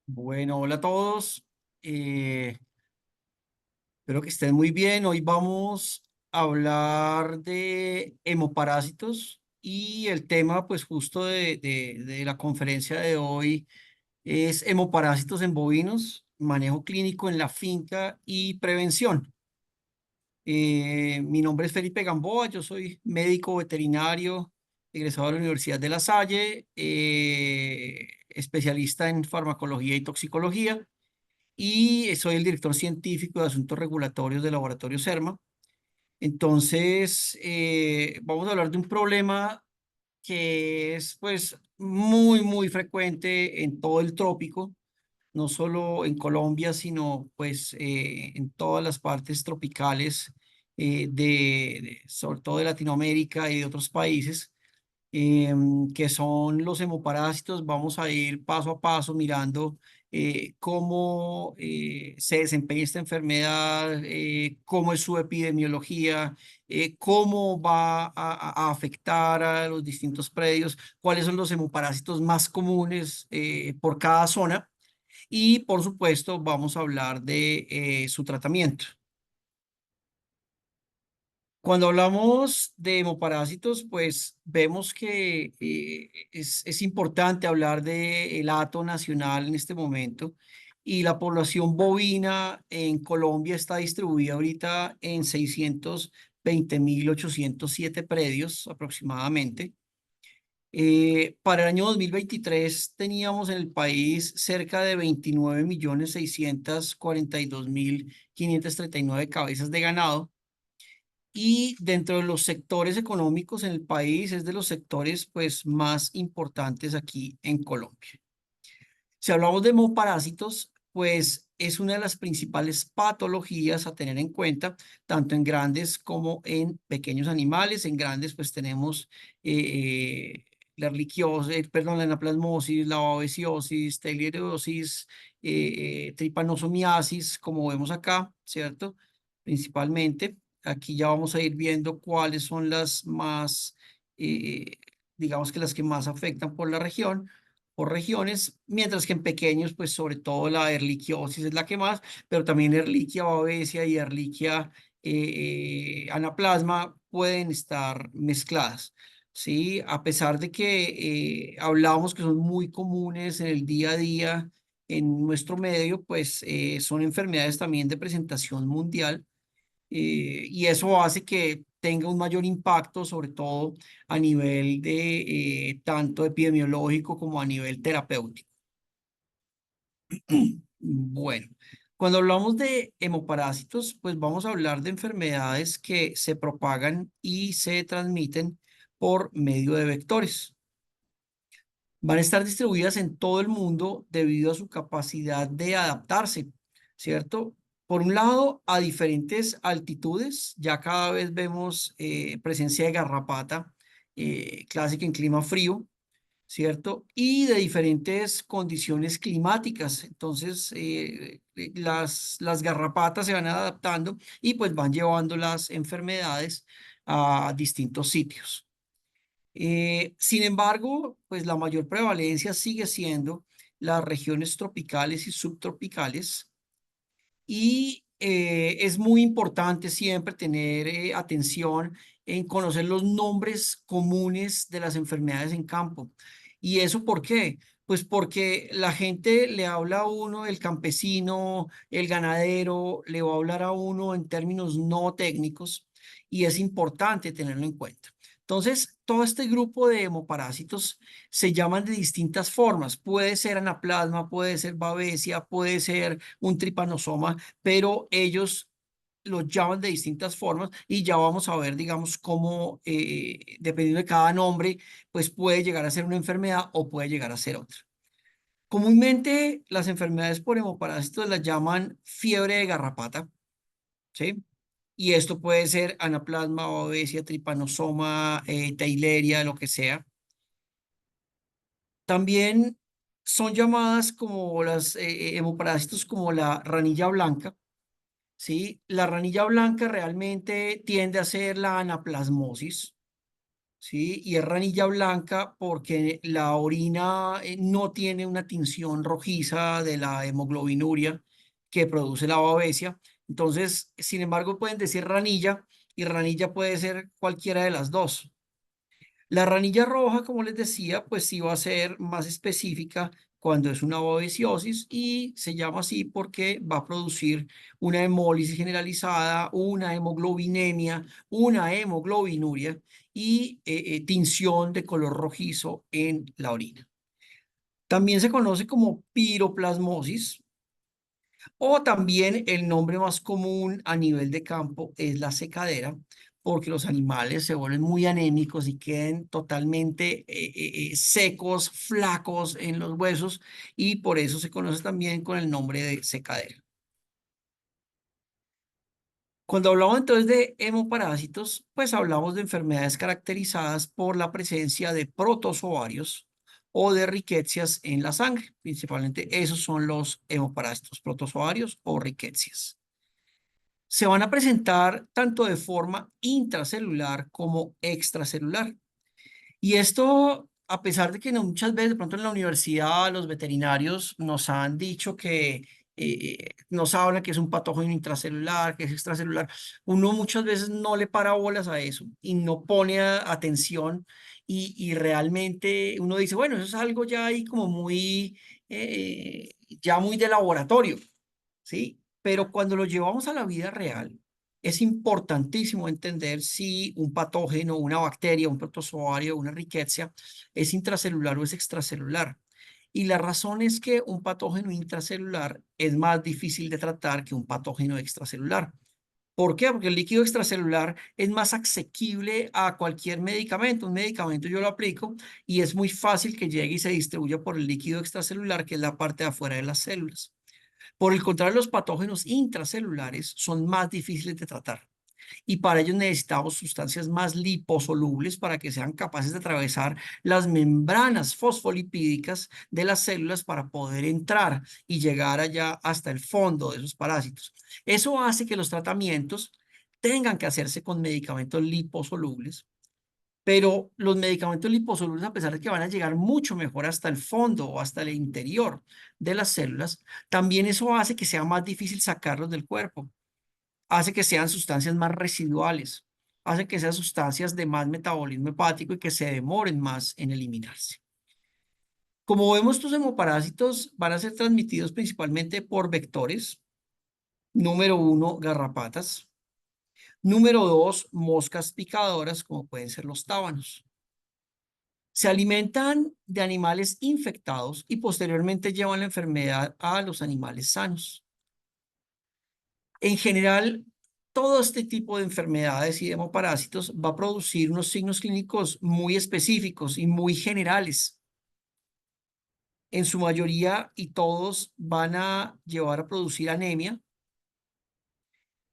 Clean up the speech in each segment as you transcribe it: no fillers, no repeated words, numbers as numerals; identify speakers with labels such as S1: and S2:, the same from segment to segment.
S1: Bueno, hola a todos. Espero que estén muy bien. Hoy vamos a hablar de hemoparásitos y el tema, pues justo de la conferencia de hoy es hemoparásitos en bovinos, manejo clínico en la finca y prevención. Mi nombre es Felipe Gamboa, yo soy médico veterinario egresado de la Universidad de La Salle, especialista en farmacología y toxicología y soy el director científico de asuntos regulatorios del laboratorio CERMA. Entonces, vamos a hablar de un problema que es pues muy frecuente en todo el trópico, no solo en Colombia, sino pues en todas las partes tropicales sobre todo de Latinoamérica y de otros países que son los hemoparásitos. Vamos a ir paso a paso mirando cómo se desempeña esta enfermedad, cómo es su epidemiología, cómo va a afectar a los distintos predios, cuáles son los hemoparásitos más comunes por cada zona y, por supuesto, vamos a hablar de su tratamiento. Cuando hablamos de hemoparásitos, pues vemos que es importante hablar del hato nacional en este momento y la población bovina en Colombia está distribuida ahorita en 620.807 predios aproximadamente. Para el año 2023 teníamos en el país cerca de 29.642.539 cabezas de ganado y dentro de los sectores económicos en el país es de los sectores pues más importantes aquí en Colombia. Si hablamos de hemoparásitos, pues es una de las principales patologías a tener en cuenta, tanto en grandes como en pequeños animales. En grandes pues tenemos la erliquiosis, perdón, la anaplasmosis, la babesiosis, teleidiosis, tripanosomiasis, como vemos acá, ¿cierto? Principalmente. Aquí ya vamos a ir viendo cuáles son las más, digamos que las que más afectan por la región, por regiones, mientras que en pequeños, pues sobre todo la erliquiosis es la que más, pero también Ehrlichia babesia y Ehrlichia anaplasma pueden estar mezcladas. Sí, a pesar de que hablamos que son muy comunes en el día a día en nuestro medio, pues son enfermedades también de presentación mundial y eso hace que tenga un mayor impacto, sobre todo a nivel de tanto epidemiológico como a nivel terapéutico. Bueno, cuando hablamos de hemoparásitos, pues vamos a hablar de enfermedades que se propagan y se transmiten por medio de vectores. Van a estar distribuidas en todo el mundo debido a su capacidad de adaptarse, ¿cierto? Por un lado, a diferentes altitudes, ya cada vez vemos presencia de garrapata clásica en clima frío, ¿cierto? Y de diferentes condiciones climáticas. Entonces, las garrapatas se van adaptando y pues van llevando las enfermedades a distintos sitios. Sin embargo, pues la mayor prevalencia sigue siendo las regiones tropicales y subtropicales y es muy importante siempre tener atención en conocer los nombres comunes de las enfermedades en campo. ¿Y eso por qué? Pues porque la gente le habla a uno, el campesino, el ganadero, le va a hablar a uno en términos no técnicos y es importante tenerlo en cuenta. Entonces, todo este grupo de hemoparásitos se llaman de distintas formas. Puede ser anaplasma, puede ser babesia, puede ser un tripanosoma, pero ellos los llaman de distintas formas y ya vamos a ver, digamos, cómo, dependiendo de cada nombre, pues puede llegar a ser una enfermedad o puede llegar a ser otra. Comúnmente las enfermedades por hemoparásitos las llaman fiebre de garrapata, ¿sí? Y esto puede ser anaplasma, babesia, tripanosoma, teileria, lo que sea. También son llamadas como las hemoparásitos como la ranilla blanca, ¿sí? La ranilla blanca realmente tiende a ser la anaplasmosis, ¿sí? Y es ranilla blanca porque la orina no tiene una tinción rojiza de la hemoglobinuria que produce la babesia. Entonces, sin embargo, pueden decir ranilla y ranilla puede ser cualquiera de las dos. La ranilla roja, como les decía, pues sí va a ser más específica cuando es una babesiosis y se llama así porque va a producir una hemólisis generalizada, una hemoglobinemia, una hemoglobinuria y tinción de color rojizo en la orina. También se conoce como piroplasmosis, o también el nombre más común a nivel de campo es la secadera, porque los animales se vuelven muy anémicos y quedan totalmente secos, flacos en los huesos y por eso se conoce también con el nombre de secadera. Cuando hablamos entonces de hemoparásitos, pues hablamos de enfermedades caracterizadas por la presencia de protozoarios o de riquecias en la sangre. Principalmente esos son los hemoparásitos, protozoarios o riquecias. Se van a presentar tanto de forma intracelular como extracelular. Y esto, a pesar de que muchas veces, de pronto en la universidad, los veterinarios nos han dicho que nos hablan que es un patógeno intracelular, que es extracelular, uno muchas veces no le para bolas a eso y no pone atención y realmente uno dice, bueno, eso es algo ya ahí como muy, ya muy de laboratorio. ¿Sí? Pero cuando lo llevamos a la vida real, es importantísimo entender si un patógeno, una bacteria, un protozoario, una riqueza es intracelular o es extracelular. Y la razón es que un patógeno intracelular es más difícil de tratar que un patógeno extracelular. ¿Por qué? Porque el líquido extracelular es más asequible a cualquier medicamento. Un medicamento yo lo aplico y es muy fácil que llegue y se distribuya por el líquido extracelular, que es la parte de afuera de las células. Por el contrario, los patógenos intracelulares son más difíciles de tratar y para ello necesitamos sustancias más liposolubles para que sean capaces de atravesar las membranas fosfolipídicas de las células para poder entrar y llegar allá hasta el fondo de esos parásitos. Eso hace que los tratamientos tengan que hacerse con medicamentos liposolubles, pero los medicamentos liposolubles, a pesar de que van a llegar mucho mejor hasta el fondo o hasta el interior de las células, también eso hace que sea más difícil sacarlos del cuerpo, hace que sean sustancias más residuales, hace que sean sustancias de más metabolismo hepático y que se demoren más en eliminarse. Como vemos, estos hemoparásitos van a ser transmitidos principalmente por vectores. Número uno, garrapatas. Número dos, moscas picadoras, como pueden ser los tábanos. Se alimentan de animales infectados y posteriormente llevan la enfermedad a los animales sanos. En general, todo este tipo de enfermedades y de hemoparásitos va a producir unos signos clínicos muy específicos y muy generales. En su mayoría y todos van a llevar a producir anemia.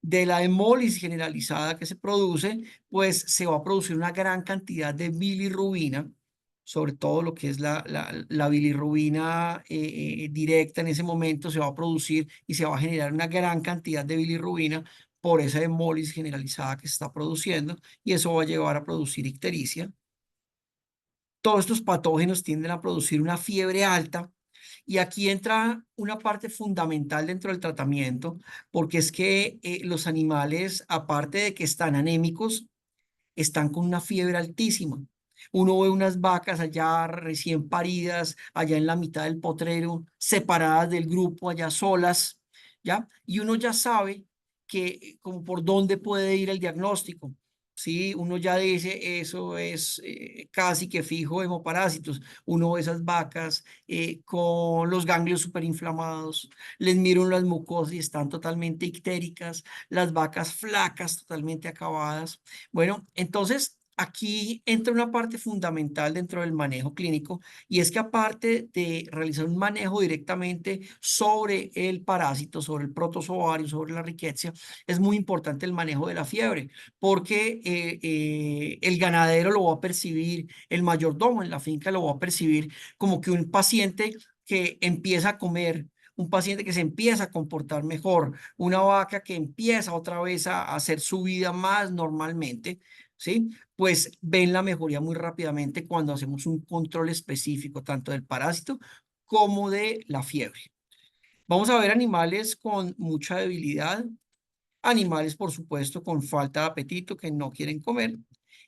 S1: De la hemólisis generalizada que se produce, pues se va a producir una gran cantidad de bilirrubina, sobre todo lo que es la bilirrubina directa en ese momento se va a producir y se va a generar una gran cantidad de bilirrubina por esa hemólisis generalizada que se está produciendo y eso va a llevar a producir ictericia. Todos estos patógenos tienden a producir una fiebre alta y aquí entra una parte fundamental dentro del tratamiento, porque es que los animales, aparte de que están anémicos, están con una fiebre altísima. Uno ve unas vacas allá recién paridas, allá en la mitad del potrero, separadas del grupo, allá solas, ¿ya? Y uno ya sabe que como por dónde puede ir el diagnóstico. Sí, uno ya dice, eso es casi que fijo hemoparásitos. Uno ve esas vacas con los ganglios superinflamados, les miro las mucosas y están totalmente ictéricas, las vacas flacas, totalmente acabadas. Bueno, entonces aquí entra una parte fundamental dentro del manejo clínico y es que aparte de realizar un manejo directamente sobre el parásito, sobre el protozoario, sobre la riqueza, es muy importante el manejo de la fiebre porque el ganadero lo va a percibir, el mayordomo en la finca lo va a percibir como que un paciente que empieza a comer un paciente que se empieza a comportar mejor, una vaca que empieza otra vez a hacer su vida más normalmente, ¿sí? Pues ven la mejoría muy rápidamente cuando hacemos un control específico tanto del parásito como de la fiebre. Vamos a ver animales con mucha debilidad, animales, por supuesto, con falta de apetito que no quieren comer.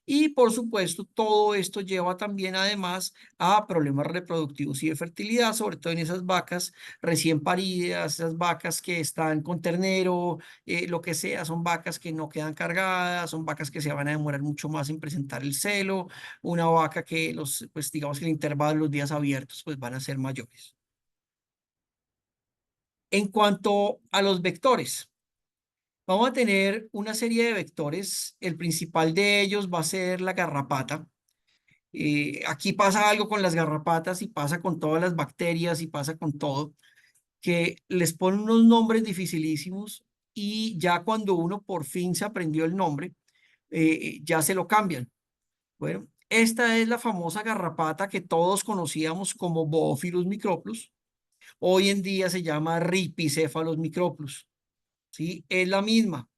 S1: Y, por supuesto, todo esto lleva también, además, a problemas reproductivos y de fertilidad, sobre todo en esas vacas recién paridas, esas vacas que están con ternero, lo que sea, son vacas que no quedan cargadas, son vacas que se van a demorar mucho más en presentar el celo, una vaca que pues digamos que el intervalo de los días abiertos, pues van a ser mayores. En cuanto a los vectores, vamos a tener una serie de vectores. El principal de ellos va a ser la garrapata. Aquí pasa algo con las garrapatas y pasa con todas las bacterias y pasa con todo, que les ponen unos nombres dificilísimos y ya cuando uno por fin se aprendió el nombre, ya se lo cambian. Bueno, esta es la famosa garrapata que todos conocíamos como Boophilus microplus. Hoy en día se llama Rhipicephalus microplus. ¿Sí? Es la misma.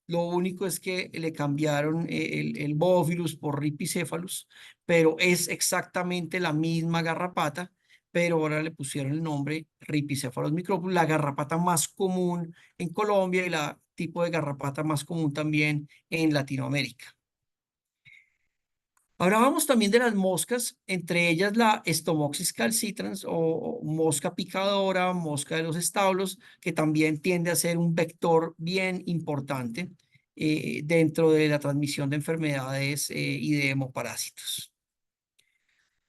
S1: Lo único es que le cambiaron el Boophilus por Rhipicephalus, pero es exactamente la misma garrapata, pero ahora le pusieron el nombre Rhipicephalus micropus, la garrapata más común en Colombia y la tipo de garrapata más común también en Latinoamérica. Ahora vamos también de las moscas, entre ellas la Stomoxys calcitrans o mosca picadora, mosca de los establos, que también tiende a ser un vector bien importante dentro de la transmisión de enfermedades y de hemoparásitos.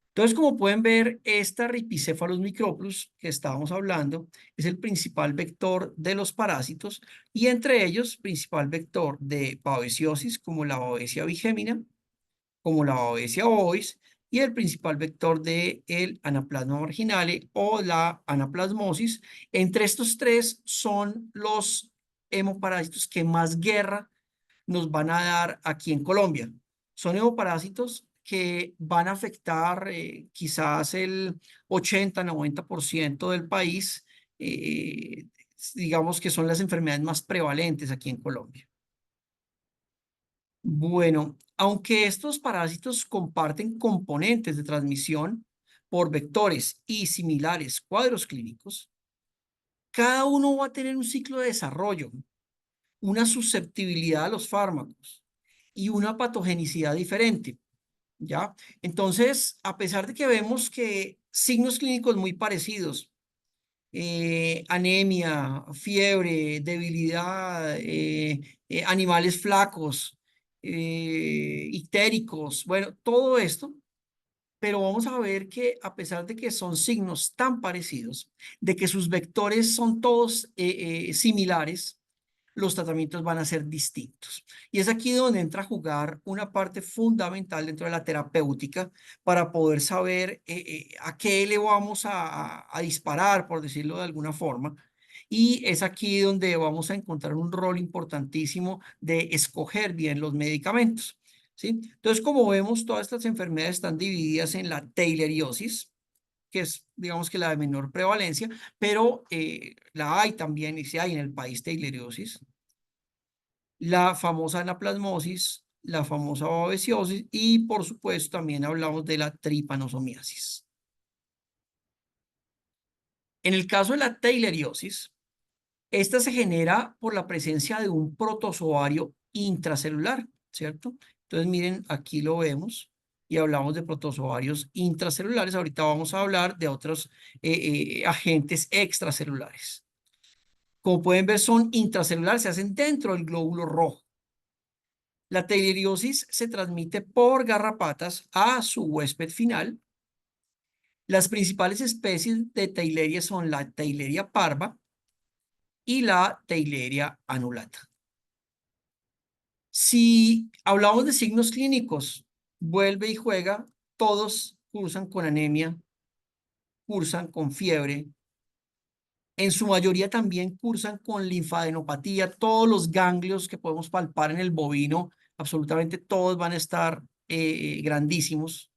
S1: Entonces, como pueden ver, esta Rhipicephalus microplus que estábamos hablando es el principal vector de los parásitos y entre ellos principal vector de babesiosis como la Babesia bigémina, como la Babesia bovis y el principal vector del anaplasma marginale o la anaplasmosis. Entre estos tres son los hemoparásitos que más guerra nos van a dar aquí en Colombia. Son hemoparásitos que van a afectar quizás el 80-90% del país, eh, digamos que son las enfermedades más prevalentes aquí en Colombia. Bueno, aunque estos parásitos comparten componentes de transmisión por vectores y similares cuadros clínicos, cada uno va a tener un ciclo de desarrollo, una susceptibilidad a los fármacos y una patogenicidad diferente, ¿ya? Entonces, a pesar de que vemos que signos clínicos muy parecidos, anemia, fiebre, debilidad, animales flacos, ictéricos, bueno, todo esto, pero vamos a ver que a pesar de que son signos tan parecidos, de que sus vectores son todos similares, los tratamientos van a ser distintos. Y es aquí donde entra a jugar una parte fundamental dentro de la terapéutica para poder saber a qué le vamos a disparar, por decirlo de alguna forma. Y es aquí donde vamos a encontrar un rol importantísimo de escoger bien los medicamentos. ¿Sí? Entonces, como vemos, todas estas enfermedades están divididas en la teileriosis, que es, digamos que la de menor prevalencia, pero la hay también y se hay en el país teileriosis, la famosa anaplasmosis, la famosa babesiosis y por supuesto también hablamos de la tripanosomiasis. En el caso de la teileriosis, esta se genera por la presencia de un protozoario intracelular, ¿cierto? Entonces miren, aquí lo vemos y hablamos de protozoarios intracelulares. Ahorita vamos a hablar de otros agentes extracelulares. Como pueden ver, son intracelulares, se hacen dentro del glóbulo rojo. La teileriosis se transmite por garrapatas a su huésped final. Las principales especies de Theileria son la Theileria parva y la Theileria anulata. Si hablamos de signos clínicos, vuelve y juega, todos cursan con anemia, cursan con fiebre, en su mayoría también cursan con linfadenopatía, todos los ganglios que podemos palpar en el bovino, absolutamente todos van a estar grandísimos.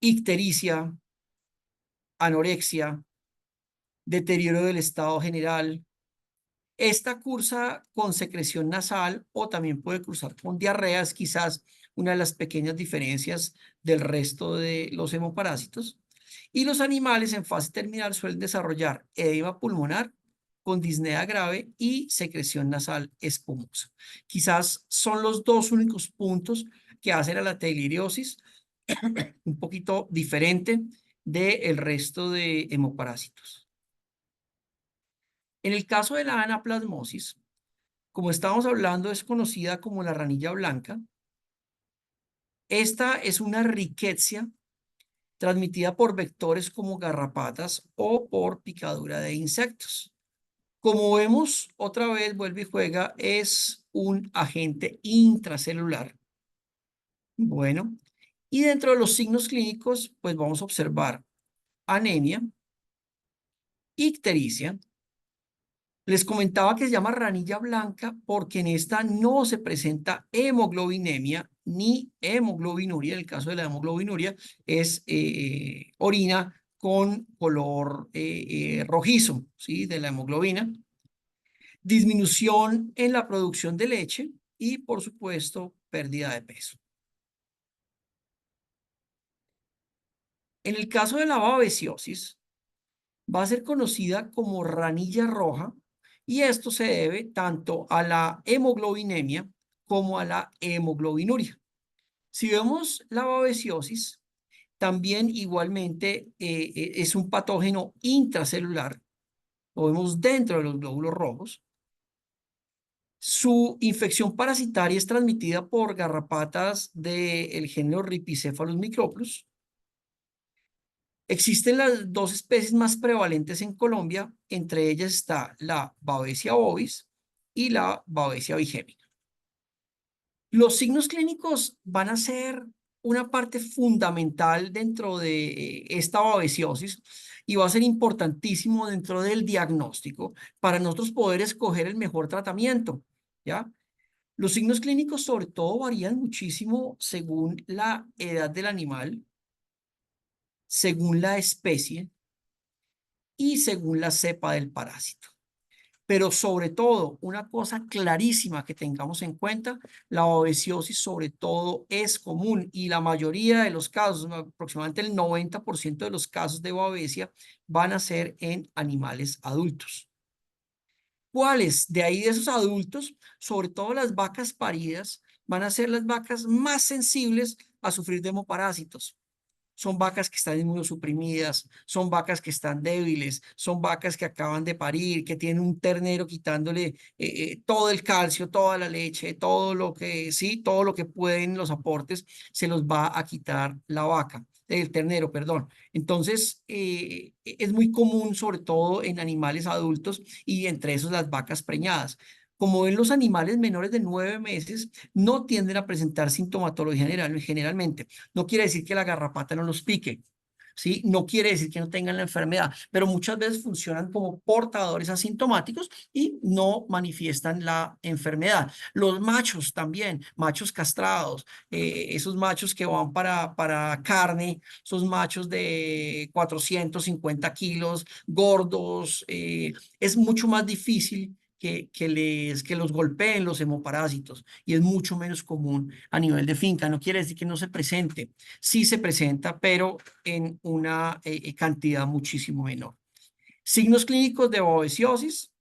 S1: Ictericia, anorexia, deterioro del estado general. Esta cursa con secreción nasal o también puede cursar con diarreas, quizás una de las pequeñas diferencias del resto de los hemoparásitos. Y los animales en fase terminal suelen desarrollar edema pulmonar con disnea grave y secreción nasal espumosa. Quizás son los dos únicos puntos que hacen a la teliriosis un poquito diferente del resto de hemoparásitos. En el caso de la anaplasmosis, como estábamos hablando, es conocida como la ranilla blanca. Esta es una riqueza transmitida por vectores como garrapatas o por picadura de insectos. Como vemos, otra vez vuelve y juega, es un agente intracelular. Bueno, y dentro de los signos clínicos, pues vamos a observar anemia, ictericia. Les comentaba que se llama ranilla blanca porque en esta no se presenta hemoglobinemia ni hemoglobinuria. En el caso de la hemoglobinuria es orina con color rojizo, ¿sí? De la hemoglobina. Disminución en la producción de leche y, por supuesto, pérdida de peso. En el caso de la babesiosis, va a ser conocida como ranilla roja y esto se debe tanto a la hemoglobinemia como a la hemoglobinuria. Si vemos la babesiosis, también igualmente es un patógeno intracelular, lo vemos dentro de los glóbulos rojos. Su infección parasitaria es transmitida por garrapatas del género Rhipicephalus microplus. Existen las dos especies más prevalentes en Colombia, entre ellas está la Babesia bovis y la Babesia bigémica. Los signos clínicos van a ser una parte fundamental dentro de esta babesiosis y va a ser importantísimo dentro del diagnóstico para nosotros poder escoger el mejor tratamiento, ¿ya? Los signos clínicos sobre todo varían muchísimo según la edad del animal, según la especie y según la cepa del parásito. Pero sobre todo, una cosa clarísima que tengamos en cuenta, la babesiosis sobre todo es común y la mayoría de los casos, aproximadamente el 90% de los casos de babesia van a ser en animales adultos. ¿Cuáles? De ahí de esos adultos, sobre todo las vacas paridas, van a ser las vacas más sensibles a sufrir de hemoparásitos. Son vacas que están inmunosuprimidas, son vacas que están débiles, son vacas que acaban de parir, que tienen un ternero quitándole todo el calcio, toda la leche, todo lo que, sí, todo lo que pueden los aportes, se los va a quitar la vaca, el ternero, perdón. Entonces, es muy común, sobre todo en animales adultos y entre esos las vacas preñadas. Como ven, los animales menores de 9 meses no tienden a presentar sintomatología generalmente. No quiere decir que la garrapata no los pique, ¿sí? No quiere decir que no tengan la enfermedad, pero muchas veces funcionan como portadores asintomáticos y no manifiestan la enfermedad. Los machos también, machos castrados, esos machos que van para carne, esos machos de 450 kilos, gordos, es mucho más difícil que los golpeen los hemoparásitos y es mucho menos común a nivel de finca. No quiere decir que no se presente, sí se presenta, pero en una cantidad muchísimo menor. Signos clínicos de babesiosis,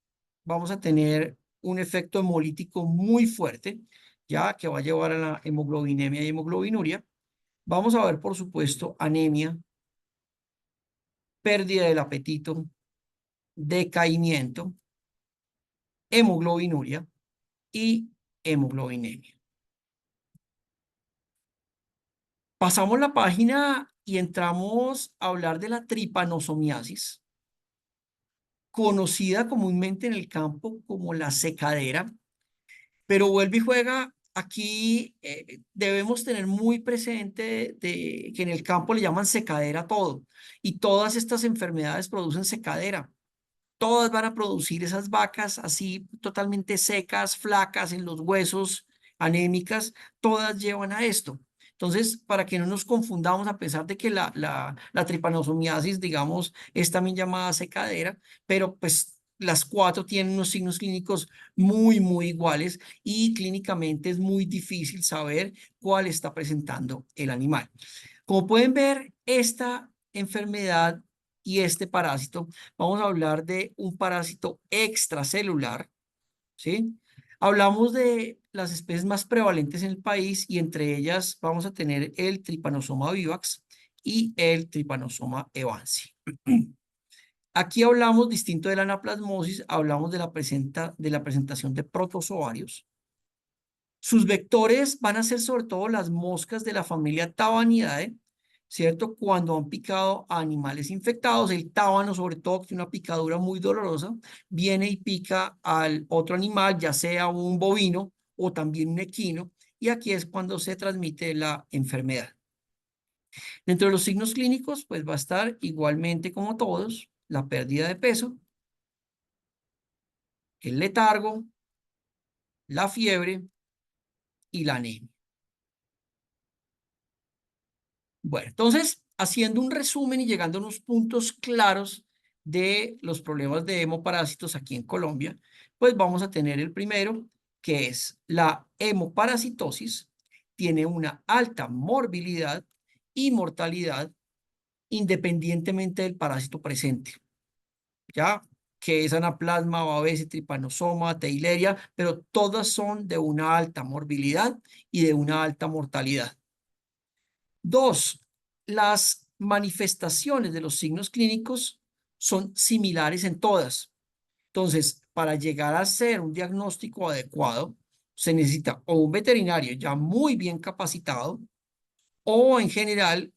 S1: vamos a tener un efecto hemolítico muy fuerte, ya que va a llevar a la hemoglobinemia y hemoglobinuria. Vamos a ver, por supuesto, anemia, pérdida del apetito, decaimiento, hemoglobinuria y hemoglobinemia. Pasamos la página y entramos a hablar de la tripanosomiasis, conocida comúnmente en el campo como la secadera, pero vuelve y juega. Aquí debemos tener muy presente que en el campo le llaman secadera a todo y todas estas enfermedades producen secadera. Todas van a producir esas vacas así totalmente secas, flacas en los huesos, anémicas, todas llevan a esto. Entonces, para que no nos confundamos, a pesar de que la tripanosomiasis, digamos, es también llamada secadera, pero pues las cuatro tienen unos signos clínicos muy iguales y clínicamente es muy difícil saber cuál está presentando el animal. Como pueden ver, esta enfermedad y este parásito, vamos a hablar de un parásito extracelular, ¿sí? Hablamos de las especies más prevalentes en el país y entre ellas vamos a tener el Trypanosoma vivax y el Trypanosoma evansi. Aquí hablamos, distinto de la anaplasmosis, hablamos de la presentación de protozoarios. Sus vectores van a ser sobre todo las moscas de la familia Tabanidae, ¿cierto? Cuando han picado a animales infectados, el tábano sobre todo, que tiene una picadura muy dolorosa, viene y pica al otro animal, ya sea un bovino o también un equino, y aquí es cuando se transmite la enfermedad. Dentro de los signos clínicos, pues va a estar igualmente como todos, la pérdida de peso, el letargo, la fiebre y la anemia. Bueno, entonces, haciendo un resumen y llegando a unos puntos claros de los problemas de hemoparásitos aquí en Colombia, pues vamos a tener el primero, que es la hemoparasitosis. Tiene una alta morbilidad y mortalidad independientemente del parásito presente, ¿ya? Que es anaplasma, babese, tripanosoma, teileria, pero todas son de una alta morbilidad y de una alta mortalidad. Dos, las manifestaciones de los signos clínicos son similares en todas. Entonces, para llegar a hacer un diagnóstico adecuado, se necesita o un veterinario ya muy bien capacitado o en general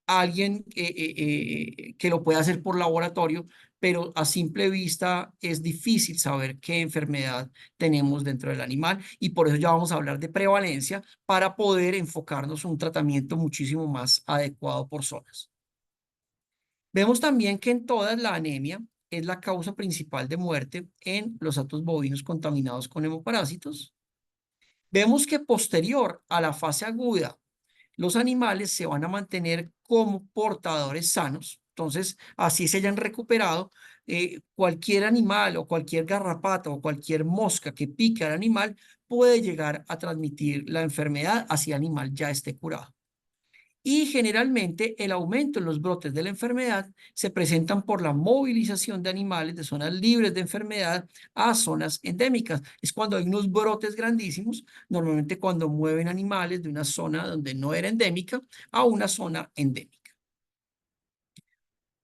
S1: alguien que lo pueda hacer por laboratorio, pero a simple vista es difícil saber qué enfermedad tenemos dentro del animal y por eso ya vamos a hablar de prevalencia para poder enfocarnos en un tratamiento muchísimo más adecuado por zonas. Vemos también que en todas la anemia es la causa principal de muerte en los atos bovinos contaminados con hemoparásitos. Vemos que posterior a la fase aguda los animales se van a mantener como portadores sanos. Entonces, así se hayan recuperado, cualquier animal o cualquier garrapata o cualquier mosca que pique al animal puede llegar a transmitir la enfermedad así el animal ya esté curado. Y generalmente el aumento en los brotes de la enfermedad se presentan por la movilización de animales de zonas libres de enfermedad a zonas endémicas. Es cuando hay unos brotes grandísimos, normalmente cuando mueven animales de una zona donde no era endémica a una zona endémica.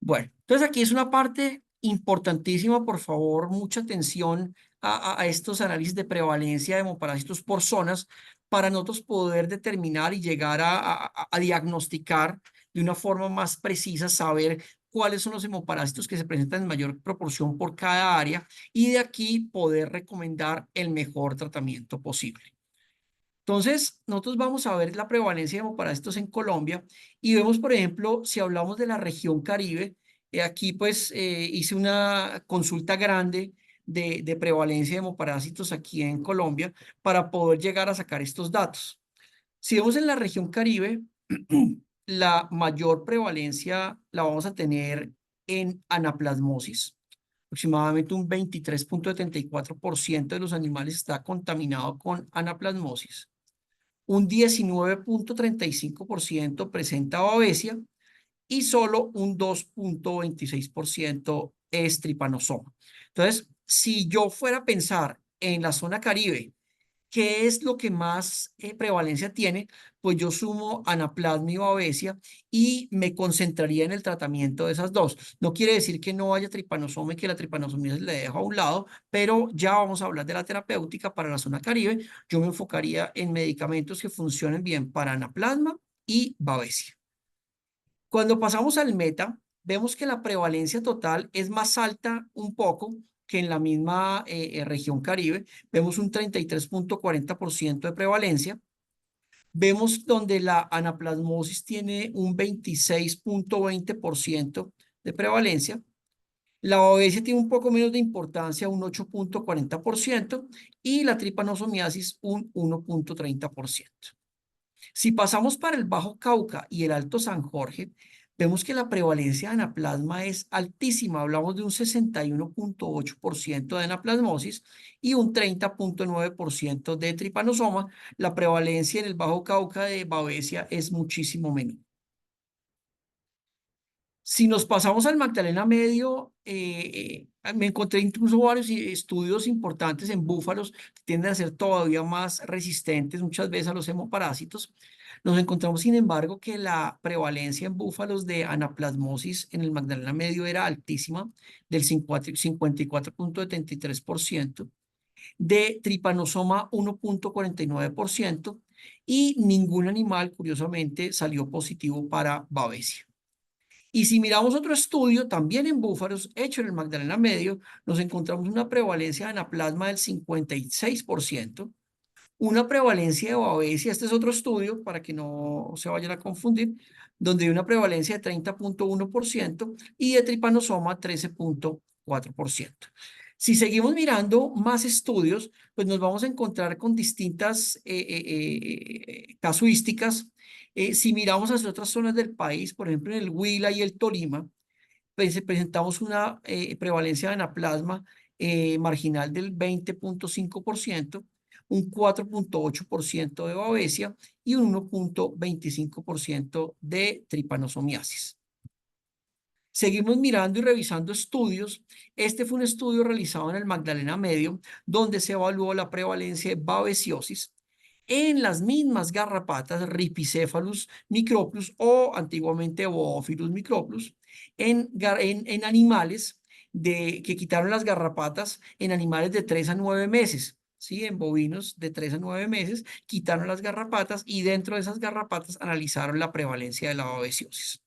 S1: Bueno, entonces aquí es una parte importantísima, por favor, mucha atención a estos análisis de prevalencia de hemoparásitos por zonas para nosotros poder determinar y llegar a diagnosticar de una forma más precisa, saber cuáles son los hemoparásitos que se presentan en mayor proporción por cada área y de aquí poder recomendar el mejor tratamiento posible. Entonces, nosotros vamos a ver la prevalencia de hemoparásitos en Colombia y vemos, por ejemplo, si hablamos de la región Caribe, aquí pues hice una consulta grande de prevalencia de hemoparásitos aquí en Colombia para poder llegar a sacar estos datos. Si vemos en la región Caribe, la mayor prevalencia la vamos a tener en anaplasmosis. Aproximadamente un 23,74% de los animales está contaminado con anaplasmosis. Un 19,35% presenta babesia y solo un 2,26% es tripanosoma. Entonces, si yo fuera a pensar en la zona Caribe, ¿qué es lo que más prevalencia tiene? Pues yo sumo anaplasma y babesia y me concentraría en el tratamiento de esas dos. No quiere decir que no haya tripanosoma y que la tripanosomía se le deja a un lado, pero ya vamos a hablar de la terapéutica para la zona Caribe. Yo me enfocaría en medicamentos que funcionen bien para anaplasma y babesia. Cuando pasamos al meta, vemos que la prevalencia total es más alta un poco que en la misma región Caribe. Vemos un 33,40% de prevalencia. Vemos donde la anaplasmosis tiene un 26,20% de prevalencia. La babesia tiene un poco menos de importancia, un 8,40%, y la tripanosomiasis un 1,30%. Si pasamos para el Bajo Cauca y el Alto San Jorge, vemos que la prevalencia de anaplasma es altísima. Hablamos de un 61,8% de anaplasmosis y un 30,9% de tripanosoma. La prevalencia en el Bajo Cauca de Babesia es muchísimo menor. Si nos pasamos al Magdalena Medio, me encontré incluso varios estudios importantes en búfalos que tienden a ser todavía más resistentes muchas veces a los hemoparásitos. Nos encontramos, sin embargo, que la prevalencia en búfalos de anaplasmosis en el Magdalena Medio era altísima, del 54,73%, de tripanosoma 1,49%, y ningún animal, curiosamente, salió positivo para Babesia. Y si miramos otro estudio, también en búfalos, hecho en el Magdalena Medio, nos encontramos una prevalencia de anaplasma del 56%, una prevalencia de Babesia, este es otro estudio para que no se vayan a confundir, donde hay una prevalencia de 30,1% y de tripanosoma 13,4%. Si seguimos mirando más estudios, pues nos vamos a encontrar con distintas casuísticas. Si miramos hacia otras zonas del país, por ejemplo en el Huila y el Tolima, pues presentamos una prevalencia de anaplasma marginal del 20,5%, un 4,8% de babesia y un 1,25% de tripanosomiasis. Seguimos mirando y revisando estudios. Este fue un estudio realizado en el Magdalena Medio, donde se evaluó la prevalencia de babesiosis en las mismas garrapatas Rhipicephalus microplus o antiguamente Boophilus microplus en animales que quitaron las garrapatas en animales de 3 a 9 meses. ¿Sí? En bovinos de 3 a 9 meses quitaron las garrapatas y dentro de esas garrapatas analizaron la prevalencia de la babesiosis.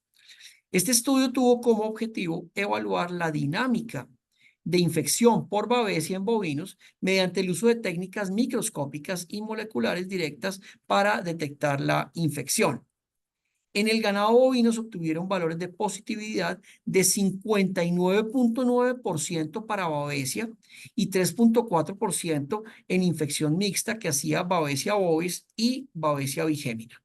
S1: Este estudio tuvo como objetivo evaluar la dinámica de infección por babesia en bovinos mediante el uso de técnicas microscópicas y moleculares directas para detectar la infección. En el ganado bovino se obtuvieron valores de positividad de 59,9% para babesia y 3,4% en infección mixta que hacía babesia bovis y babesia bigémina.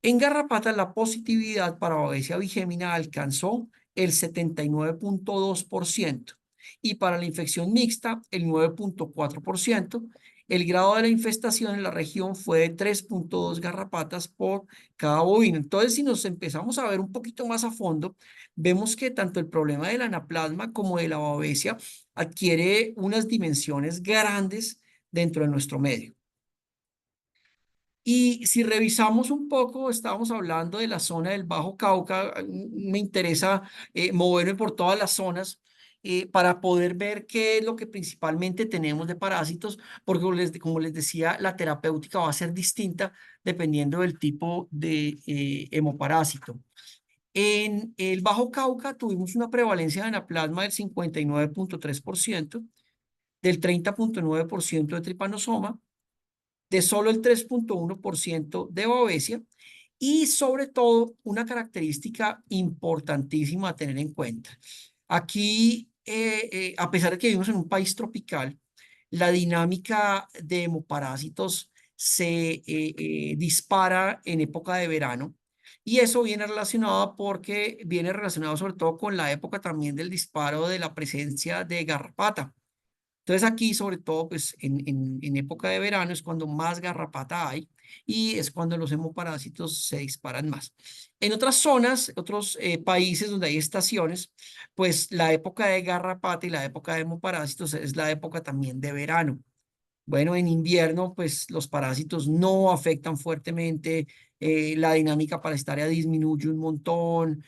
S1: En garrapatas, la positividad para babesia bigémina alcanzó el 79,2% y para la infección mixta el 9,4%. El grado de la infestación en la región fue de 3,2 garrapatas por cada bovino. Entonces, si nos empezamos a ver un poquito más a fondo, vemos que tanto el problema del anaplasma como de la babesia adquiere unas dimensiones grandes dentro de nuestro medio. Y si revisamos un poco, estábamos hablando de la zona del Bajo Cauca. Me interesa moverme por todas las zonas para poder ver qué es lo que principalmente tenemos de parásitos, porque como les decía, la terapéutica va a ser distinta dependiendo del tipo de hemoparásito. En el Bajo Cauca tuvimos una prevalencia de anaplasma del 59,3%, del 30,9% de tripanosoma, de solo el 3,1% de babesia y sobre todo una característica importantísima a tener en cuenta. Aquí, a pesar de que vivimos en un país tropical, la dinámica de hemoparásitos se dispara en época de verano y eso viene relacionado porque viene relacionado sobre todo con la época también del disparo de la presencia de garrapata. Entonces aquí, sobre todo, pues en época de verano es cuando más garrapata hay y es cuando los hemoparásitos se disparan más. En otras zonas, otros países donde hay estaciones, pues la época de garrapata y la época de hemoparásitos es la época también de verano. Bueno, en invierno, pues los parásitos no afectan fuertemente, la dinámica parasitaria disminuye un montón,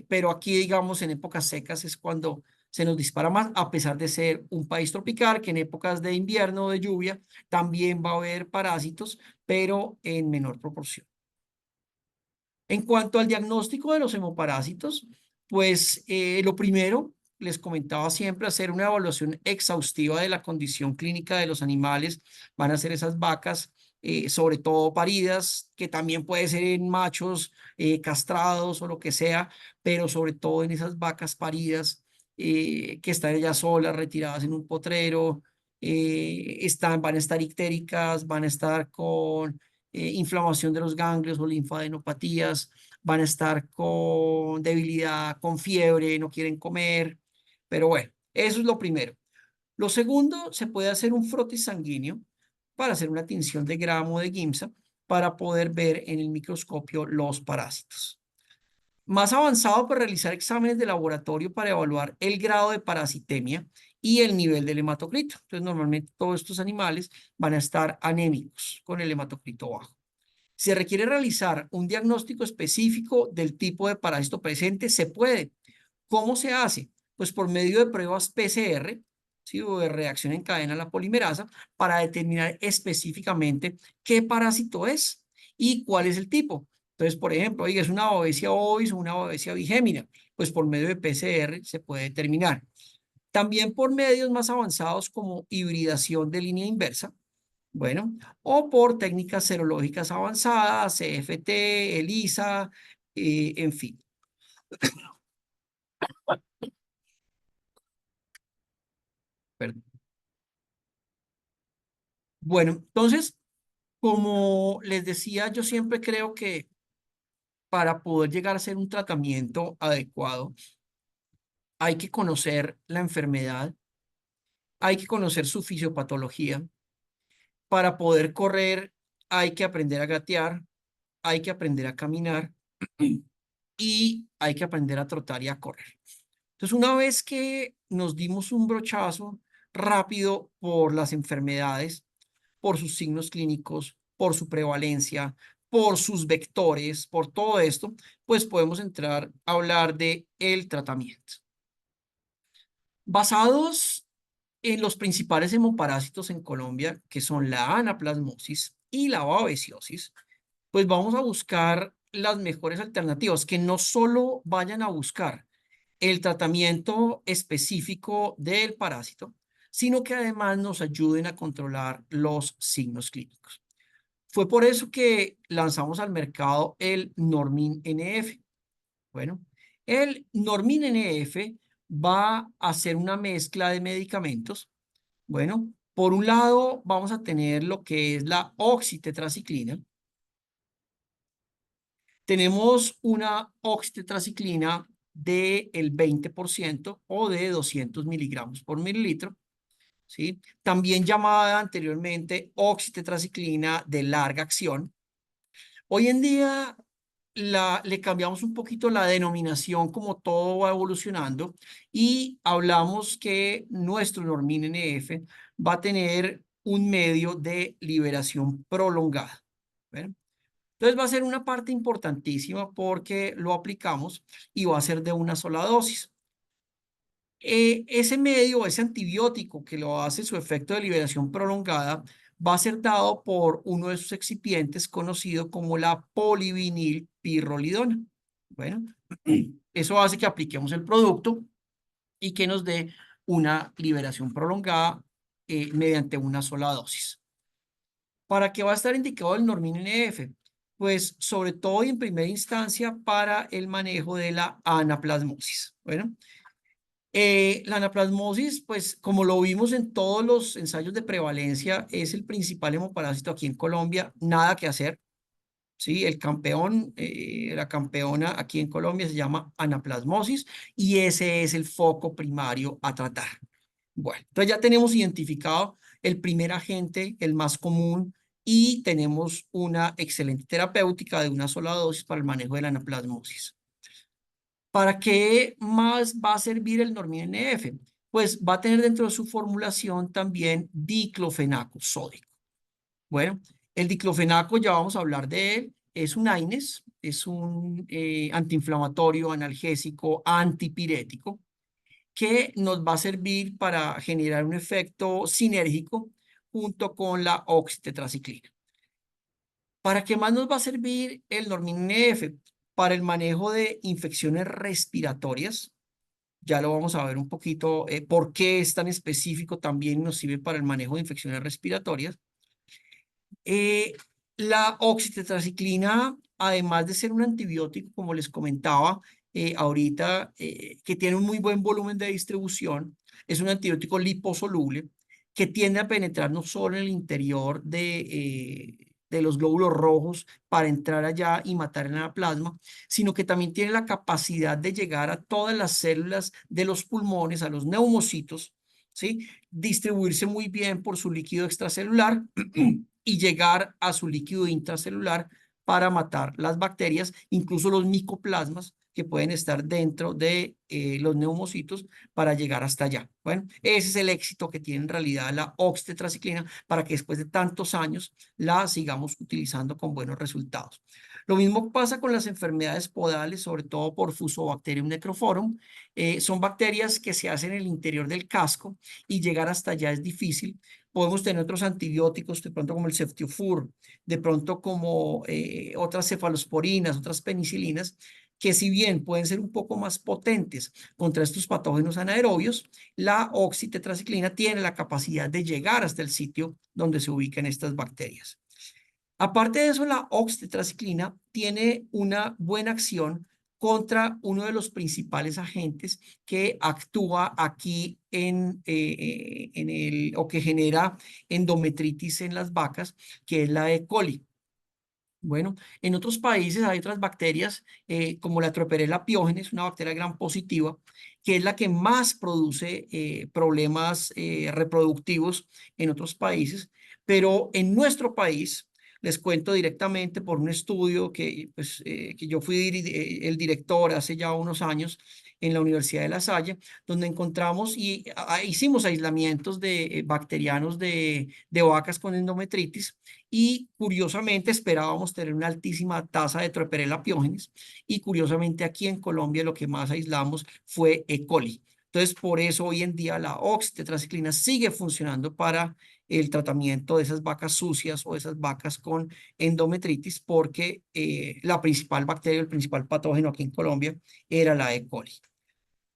S1: pero aquí, digamos, en épocas secas es cuando se nos dispara más, a pesar de ser un país tropical, que en épocas de invierno o de lluvia también va a haber parásitos, pero en menor proporción. En cuanto al diagnóstico de los hemoparásitos, pues lo primero, les comentaba siempre, hacer una evaluación exhaustiva de la condición clínica de los animales. Van a ser esas vacas, sobre todo paridas, que también puede ser en machos castrados o lo que sea, pero sobre todo en esas vacas paridas que están ellas solas, retiradas en un potrero, van a estar ictéricas, van a estar con inflamación de los ganglios o linfadenopatías, van a estar con debilidad, con fiebre, no quieren comer, pero bueno, eso es lo primero. Lo segundo, se puede hacer un frotis sanguíneo para hacer una tinción de gramo de Giemsa para poder ver en el microscopio los parásitos. Más avanzado, para realizar exámenes de laboratorio para evaluar el grado de parasitemia y el nivel del hematocrito. Entonces, normalmente todos estos animales van a estar anémicos con el hematocrito bajo. Se requiere realizar un diagnóstico específico del tipo de parásito presente, se puede. ¿Cómo se hace? Pues por medio de pruebas PCR, ¿sí? O de reacción en cadena a la polimerasa, para determinar específicamente qué parásito es y cuál es el tipo. Entonces, por ejemplo, oiga, es una Babesia ovis o una Babesia bigémina, pues por medio de PCR se puede determinar. También por medios más avanzados como hibridación de línea inversa, bueno, o por técnicas serológicas avanzadas, CFT, ELISA, en fin. Perdón. Bueno, entonces, como les decía, yo siempre creo que para poder llegar a hacer un tratamiento adecuado, hay que conocer la enfermedad, hay que conocer su fisiopatología. Para poder correr, hay que aprender a gatear, hay que aprender a caminar y hay que aprender a trotar y a correr. Entonces, una vez que nos dimos un brochazo rápido por las enfermedades, por sus signos clínicos, por su prevalencia, por sus vectores, por todo esto, pues podemos entrar a hablar de el tratamiento. Basados en los principales hemoparásitos en Colombia, que son la anaplasmosis y la babesiosis, pues vamos a buscar las mejores alternativas, que no solo vayan a buscar el tratamiento específico del parásito, sino que además nos ayuden a controlar los signos clínicos. Fue por eso que lanzamos al mercado el Normin NF. Bueno, el Normin NF va a ser una mezcla de medicamentos. Bueno, por un lado vamos a tener lo que es la oxitetraciclina. Tenemos una oxitetraciclina del 20% o de 200 miligramos por mililitro, ¿sí? También llamada anteriormente oxitetraciclina de larga acción. Hoy en día le cambiamos un poquito la denominación como todo va evolucionando y hablamos que nuestro Normin NF va a tener un medio de liberación prolongada. ¿Ven? Entonces va a ser una parte importantísima porque lo aplicamos y va a ser de una sola dosis. Ese medio, ese antibiótico que lo hace su efecto de liberación prolongada, va a ser dado por uno de sus excipientes conocido como la polivinilpirrolidona. Bueno, eso hace que apliquemos el producto y que nos dé una liberación prolongada mediante una sola dosis. ¿Para qué va a estar indicado el Normin NF? Pues sobre todo y en primera instancia para el manejo de la anaplasmosis. Bueno, la anaplasmosis, pues como lo vimos en todos los ensayos de prevalencia, es el principal hemoparásito aquí en Colombia. Nada que hacer, ¿sí? El campeón, la campeona aquí en Colombia se llama anaplasmosis y ese es el foco primario a tratar. Bueno, entonces ya tenemos identificado el primer agente, el más común, y tenemos una excelente terapéutica de una sola dosis para el manejo de la anaplasmosis. ¿Para qué más va a servir el Normin NF? Pues va a tener dentro de su formulación también diclofenaco sódico. Bueno, el diclofenaco, ya vamos a hablar de él, es un AINES, es un antiinflamatorio, analgésico, antipirético, que nos va a servir para generar un efecto sinérgico junto con la oxitetraciclina. ¿Para qué más nos va a servir el Normin F? Para el manejo de infecciones respiratorias. Ya lo vamos a ver un poquito por qué es tan específico, también nos sirve para el manejo de infecciones respiratorias. Eh, la oxitetraciclina, además de ser un antibiótico, como les comentaba ahorita, que tiene un muy buen volumen de distribución, es un antibiótico liposoluble que tiende a penetrar no solo en el interior de los glóbulos rojos para entrar allá y matar el anaplasma, sino que también tiene la capacidad de llegar a todas las células de los pulmones, a los neumocitos, ¿sí? Distribuirse muy bien por su líquido extracelular y llegar a su líquido intracelular para matar las bacterias, incluso los micoplasmas que pueden estar dentro de los neumocitos para llegar hasta allá. Bueno, ese es el éxito que tiene en realidad la oxitetraciclina para que después de tantos años la sigamos utilizando con buenos resultados. Lo mismo pasa con las enfermedades podales, sobre todo por Fusobacterium necrophorum. Son bacterias que se hacen en el interior del casco y llegar hasta allá es difícil. Podemos tener otros antibióticos, de pronto como el ceftiofur, de pronto como otras cefalosporinas, otras penicilinas, que si bien pueden ser un poco más potentes contra estos patógenos anaerobios, la oxitetraciclina tiene la capacidad de llegar hasta el sitio donde se ubican estas bacterias. Aparte de eso, la oxitetraciclina tiene una buena acción contra uno de los principales agentes que actúa aquí o que genera endometritis en las vacas, que es la E. coli. Bueno, en otros países hay otras bacterias como la Troperella piógenes, una bacteria gram positiva, que es la que más produce problemas reproductivos en otros países, pero en nuestro país, les cuento directamente por un estudio que yo fui el director hace ya unos años en la Universidad de La Salle, donde encontramos y hicimos aislamientos de bacterianos de vacas con endometritis y curiosamente esperábamos tener una altísima tasa de Troperella piógenes y curiosamente aquí en Colombia lo que más aislamos fue E. coli. Entonces, por eso hoy en día la oxitetraciclina sigue funcionando para el tratamiento de esas vacas sucias o esas vacas con endometritis, porque la principal bacteria, el principal patógeno aquí en Colombia era la E. coli.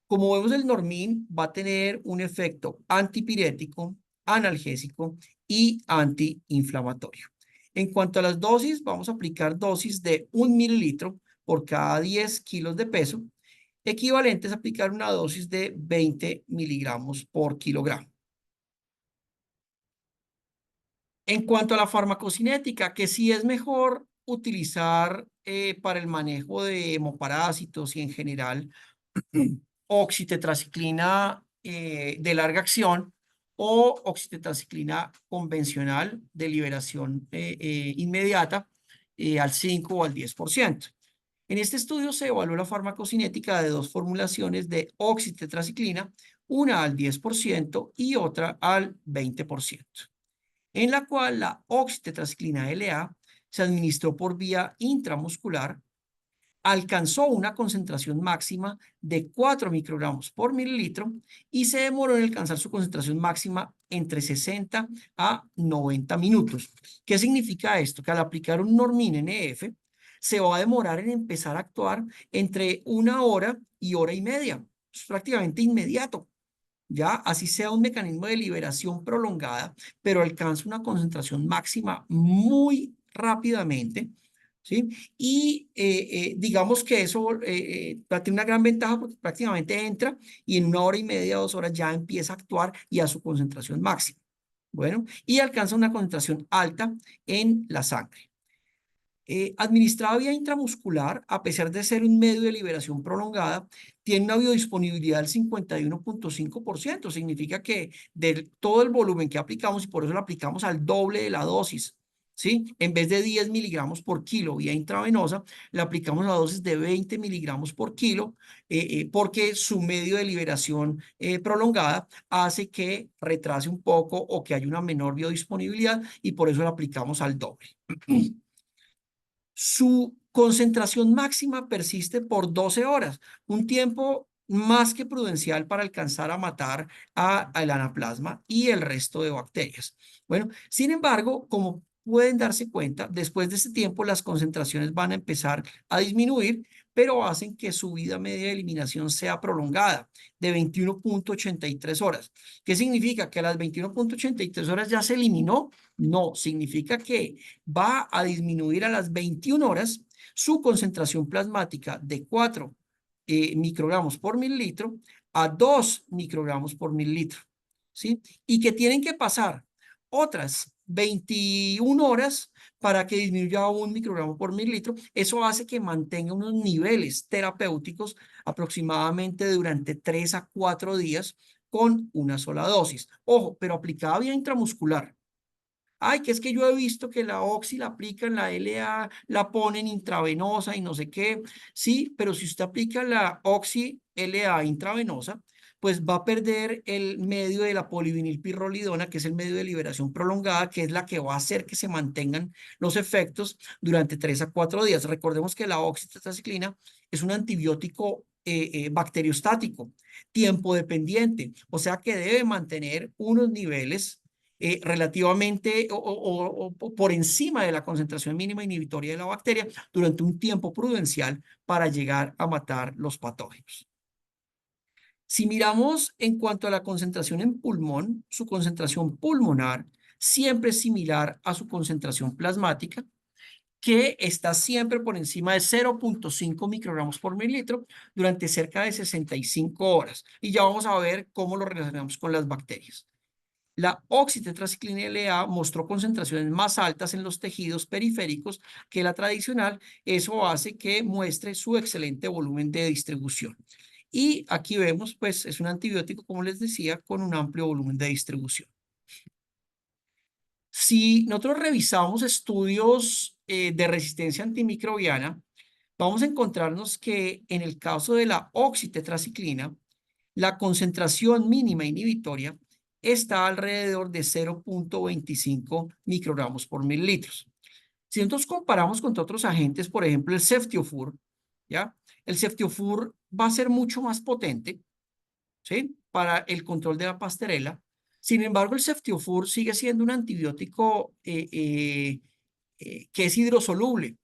S1: Como vemos, el Normin va a tener un efecto antipirético, analgésico y antiinflamatorio. En cuanto a las dosis, vamos a aplicar dosis de 1 mililitro por cada 10 kilos de peso, equivalentes a aplicar una dosis de 20 miligramos por kilogramo. En cuanto a la farmacocinética, que sí es mejor utilizar para el manejo de hemoparásitos y en general oxitetraciclina de larga acción o oxitetraciclina convencional de liberación inmediata al 5 o al 10%. En este estudio se evaluó la farmacocinética de dos formulaciones de oxitetraciclina, una al 10% y otra al 20%, en la cual la oxitetraciclina LA se administró por vía intramuscular, alcanzó una concentración máxima de 4 microgramos por mililitro y se demoró en alcanzar su concentración máxima entre 60 a 90 minutos. ¿Qué significa esto? Que al aplicar un Normin NF se va a demorar en empezar a actuar entre 1 hora y hora y media. Es prácticamente inmediato. Ya, así sea un mecanismo de liberación prolongada, pero alcanza una concentración máxima muy rápidamente, ¿sí? Y digamos que eso tiene una gran ventaja porque prácticamente entra y en 1 hora y media, 2 horas ya empieza a actuar y a su concentración máxima. Bueno, y alcanza una concentración alta en la sangre. Administrada vía intramuscular, a pesar de ser un medio de liberación prolongada, tiene una biodisponibilidad del 51.5%. Significa que de todo el volumen que aplicamos, y por eso lo aplicamos al doble de la dosis, ¿sí? En vez de 10 miligramos por kilo vía intravenosa, le aplicamos la dosis de 20 miligramos por kilo, porque su medio de liberación prolongada hace que retrase un poco o que haya una menor biodisponibilidad y por eso lo aplicamos al doble. Su concentración máxima persiste por 12 horas, un tiempo más que prudencial para alcanzar a matar al anaplasma y el resto de bacterias. Bueno, sin embargo, como pueden darse cuenta, después de este tiempo las concentraciones van a empezar a disminuir, pero hacen que su vida media de eliminación sea prolongada de 21.83 horas. ¿Qué significa? ¿Que a las 21.83 horas ya se eliminó? No, significa que va a disminuir a las 21 horas su concentración plasmática de 4 microgramos por mililitro a 2 microgramos por mililitro, ¿sí? Y que tienen que pasar otras 21 horas para que disminuya a 1 microgramo por mililitro. Eso hace que mantenga unos niveles terapéuticos aproximadamente durante 3 a 4 días con una sola dosis. Ojo, pero aplicada vía intramuscular. Ay, que es que yo he visto que la Oxy la aplican, la LA la ponen intravenosa y no sé qué. Sí, pero si usted aplica la Oxy LA intravenosa, pues va a perder el medio de la polivinilpirrolidona, que es el medio de liberación prolongada, que es la que va a hacer que se mantengan los efectos durante 3 a 4 días. Recordemos que la oxitetraciclina es un antibiótico bacteriostático, tiempo dependiente, o sea que debe mantener unos niveles relativamente o por encima de la concentración mínima inhibitoria de la bacteria durante un tiempo prudencial para llegar a matar los patógenos. Si miramos en cuanto a la concentración en pulmón, su concentración pulmonar siempre es similar a su concentración plasmática, que está siempre por encima de 0,5 microgramos por mililitro durante cerca de 65 horas. Y ya vamos a ver cómo lo relacionamos con las bacterias. La oxitetraciclina LA mostró concentraciones más altas en los tejidos periféricos que la tradicional. Eso hace que muestre su excelente volumen de distribución. Y aquí vemos, pues, es un antibiótico, como les decía, con un amplio volumen de distribución. Si nosotros revisamos estudios de resistencia antimicrobiana, vamos a encontrarnos que en el caso de la oxitetraciclina, la concentración mínima inhibitoria está alrededor de 0,25 microgramos por mililitros. Si nosotros comparamos con otros agentes, por ejemplo, el ceftiofur, ¿ya? El ceftiofur va a ser mucho más potente, ¿sí? Para el control de la pasterela. Sin embargo, el ceftiofur sigue siendo un antibiótico que es hidrosoluble,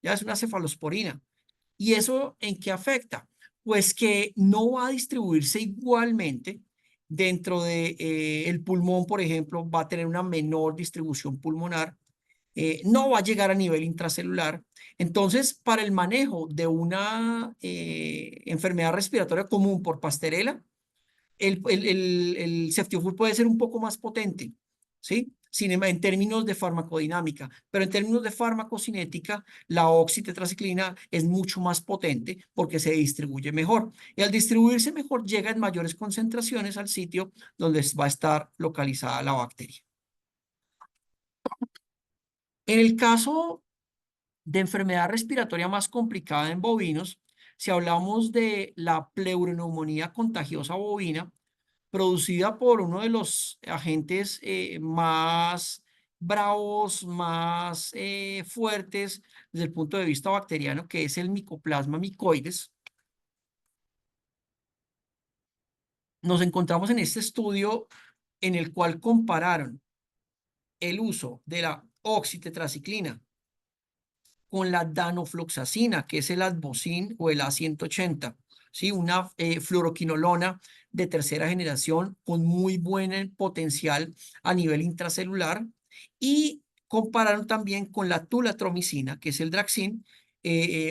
S1: ya es una cefalosporina. ¿Y eso en qué afecta? Pues que no va a distribuirse igualmente dentro de, el pulmón, por ejemplo, va a tener una menor distribución pulmonar, no va a llegar a nivel intracelular. Entonces, para el manejo de una enfermedad respiratoria común por pasterela, el ceftiofur puede ser un poco más potente, ¿sí? En términos de farmacodinámica, pero en términos de farmacocinética, la oxitetraciclina es mucho más potente porque se distribuye mejor. Y al distribuirse mejor, llega en mayores concentraciones al sitio donde va a estar localizada la bacteria. En el caso de enfermedad respiratoria más complicada en bovinos, si hablamos de la pleuroneumonía contagiosa bovina, producida por uno de los agentes más bravos, más fuertes desde el punto de vista bacteriano, que es el Mycoplasma mycoides. Nos encontramos en este estudio en el cual compararon el uso de la oxitetraciclina con la danofloxacina, que es el Advocin o el A180, ¿sí? Una fluoroquinolona de tercera generación con muy buen potencial a nivel intracelular, y compararon también con la tulatromicina, que es el Draxin,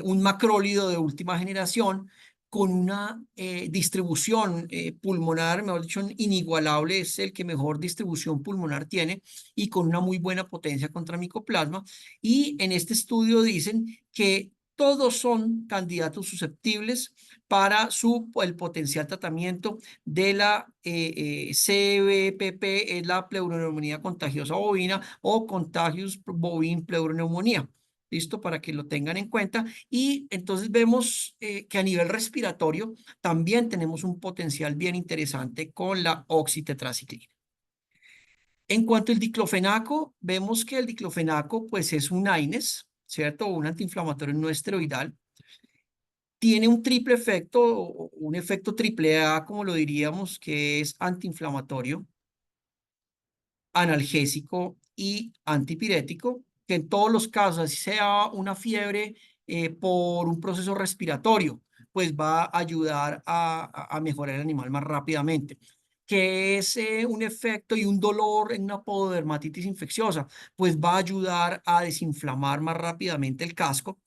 S1: un macrólido de última generación con una distribución pulmonar, mejor dicho, inigualable, es el que mejor distribución pulmonar tiene y con una muy buena potencia contra micoplasma. Y en este estudio dicen que todos son candidatos susceptibles para el potencial tratamiento de la CBPP, es la pleuroneumonía contagiosa bovina o Contagious Bovine Pleuroneumonía. ¿Listo? Para que lo tengan en cuenta. Y entonces vemos que a nivel respiratorio también tenemos un potencial bien interesante con la oxitetraciclina. En cuanto al diclofenaco, vemos que el diclofenaco pues es un AINES, ¿cierto? Un antiinflamatorio no esteroidal. Tiene un triple efecto, un efecto triple A, como lo diríamos, que es antiinflamatorio, analgésico y antipirético, que en todos los casos, así sea una fiebre por un proceso respiratorio, pues va a ayudar a mejorar el animal más rápidamente. Que es un efecto y un dolor en una pododermatitis infecciosa, pues va a ayudar a desinflamar más rápidamente el casco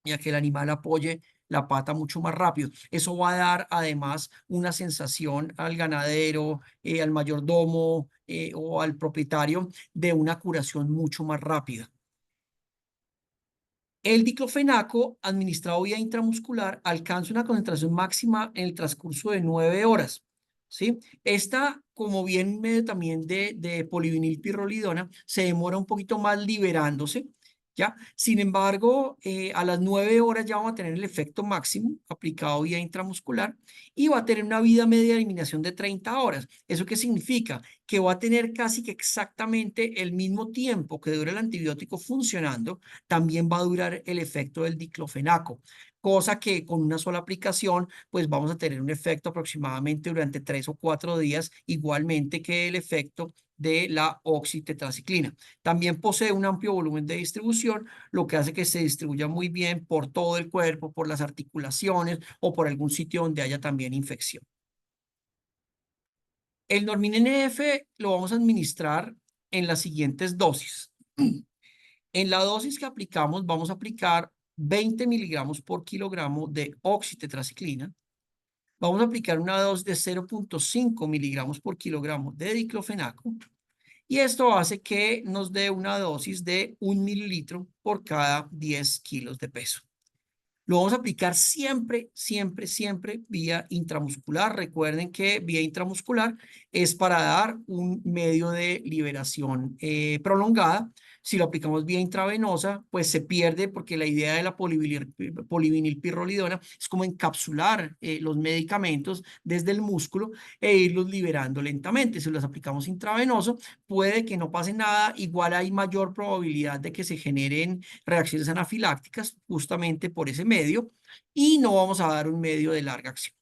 S1: y a que el animal apoye la pata mucho más rápido. Eso va a dar además una sensación al ganadero, al mayordomo o al propietario de una curación mucho más rápida. El diclofenaco, administrado vía intramuscular, alcanza una concentración máxima en el transcurso de 9 horas. ¿Sí? Esta, como bien medio también de polivinilpirrolidona, se demora un poquito más liberándose, ¿ya? Sin embargo, a las 9 horas ya vamos a tener el efecto máximo aplicado vía intramuscular y va a tener una vida media de eliminación de 30 horas. ¿Eso qué significa? Que va a tener casi que exactamente el mismo tiempo que dura el antibiótico funcionando, también va a durar el efecto del diclofenaco, cosa que con una sola aplicación, pues vamos a tener un efecto aproximadamente durante 3 o 4 días, igualmente que el efecto de la oxitetraciclina. También posee un amplio volumen de distribución, lo que hace que se distribuya muy bien por todo el cuerpo, por las articulaciones o por algún sitio donde haya también infección. El Normin NF lo vamos a administrar en las siguientes dosis. En la dosis que aplicamos, vamos a aplicar 20 miligramos por kilogramo de oxitetraciclina. Vamos a aplicar una dosis de 0.5 miligramos por kilogramo de diclofenaco. Y esto hace que nos dé una dosis de 1 mililitro por cada 10 kilos de peso. Lo vamos a aplicar siempre, siempre, siempre vía intramuscular. Recuerden que vía intramuscular es para dar un medio de liberación prolongada. Si lo aplicamos vía intravenosa, pues se pierde porque la idea de la polivinilpirrolidona es como encapsular los medicamentos desde el músculo e irlos liberando lentamente. Si los aplicamos intravenoso, puede que no pase nada. Igual hay mayor probabilidad de que se generen reacciones anafilácticas justamente por ese medio y no vamos a dar un medio de larga acción.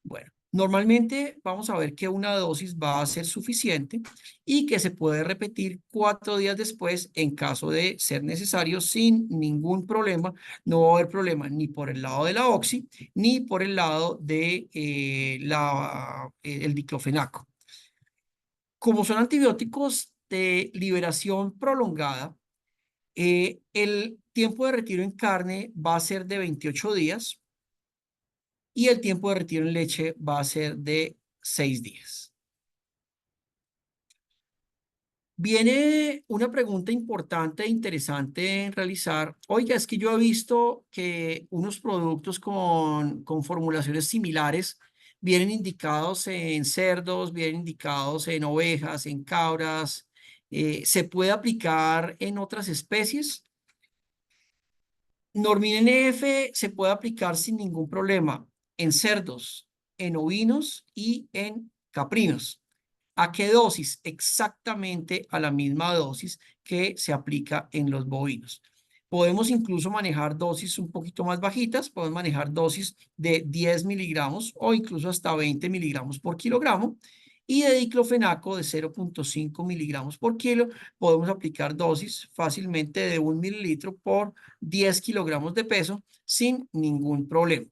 S1: Bueno, normalmente vamos a ver que una dosis va a ser suficiente y que se puede repetir 4 días después en caso de ser necesario sin ningún problema. No va a haber problema ni por el lado de la oxi ni por el lado de el diclofenaco. Como son antibióticos de liberación prolongada, el tiempo de retiro en carne va a ser de 28 días y el tiempo de retiro en leche va a ser de 6 días. Viene una pregunta importante e interesante en realizar. Oiga, es que yo he visto que unos productos con formulaciones similares vienen indicados en cerdos, vienen indicados en ovejas, en cabras. ¿Se puede aplicar en otras especies? Normin NF se puede aplicar sin ningún problema en cerdos, en ovinos y en caprinos. ¿A qué dosis? Exactamente a la misma dosis que se aplica en los bovinos. Podemos incluso manejar dosis un poquito más bajitas, podemos manejar dosis de 10 miligramos o incluso hasta 20 miligramos por kilogramo. Y de diclofenaco de 0.5 miligramos por kilo, podemos aplicar dosis fácilmente de 1 mililitro por 10 kilogramos de peso sin ningún problema.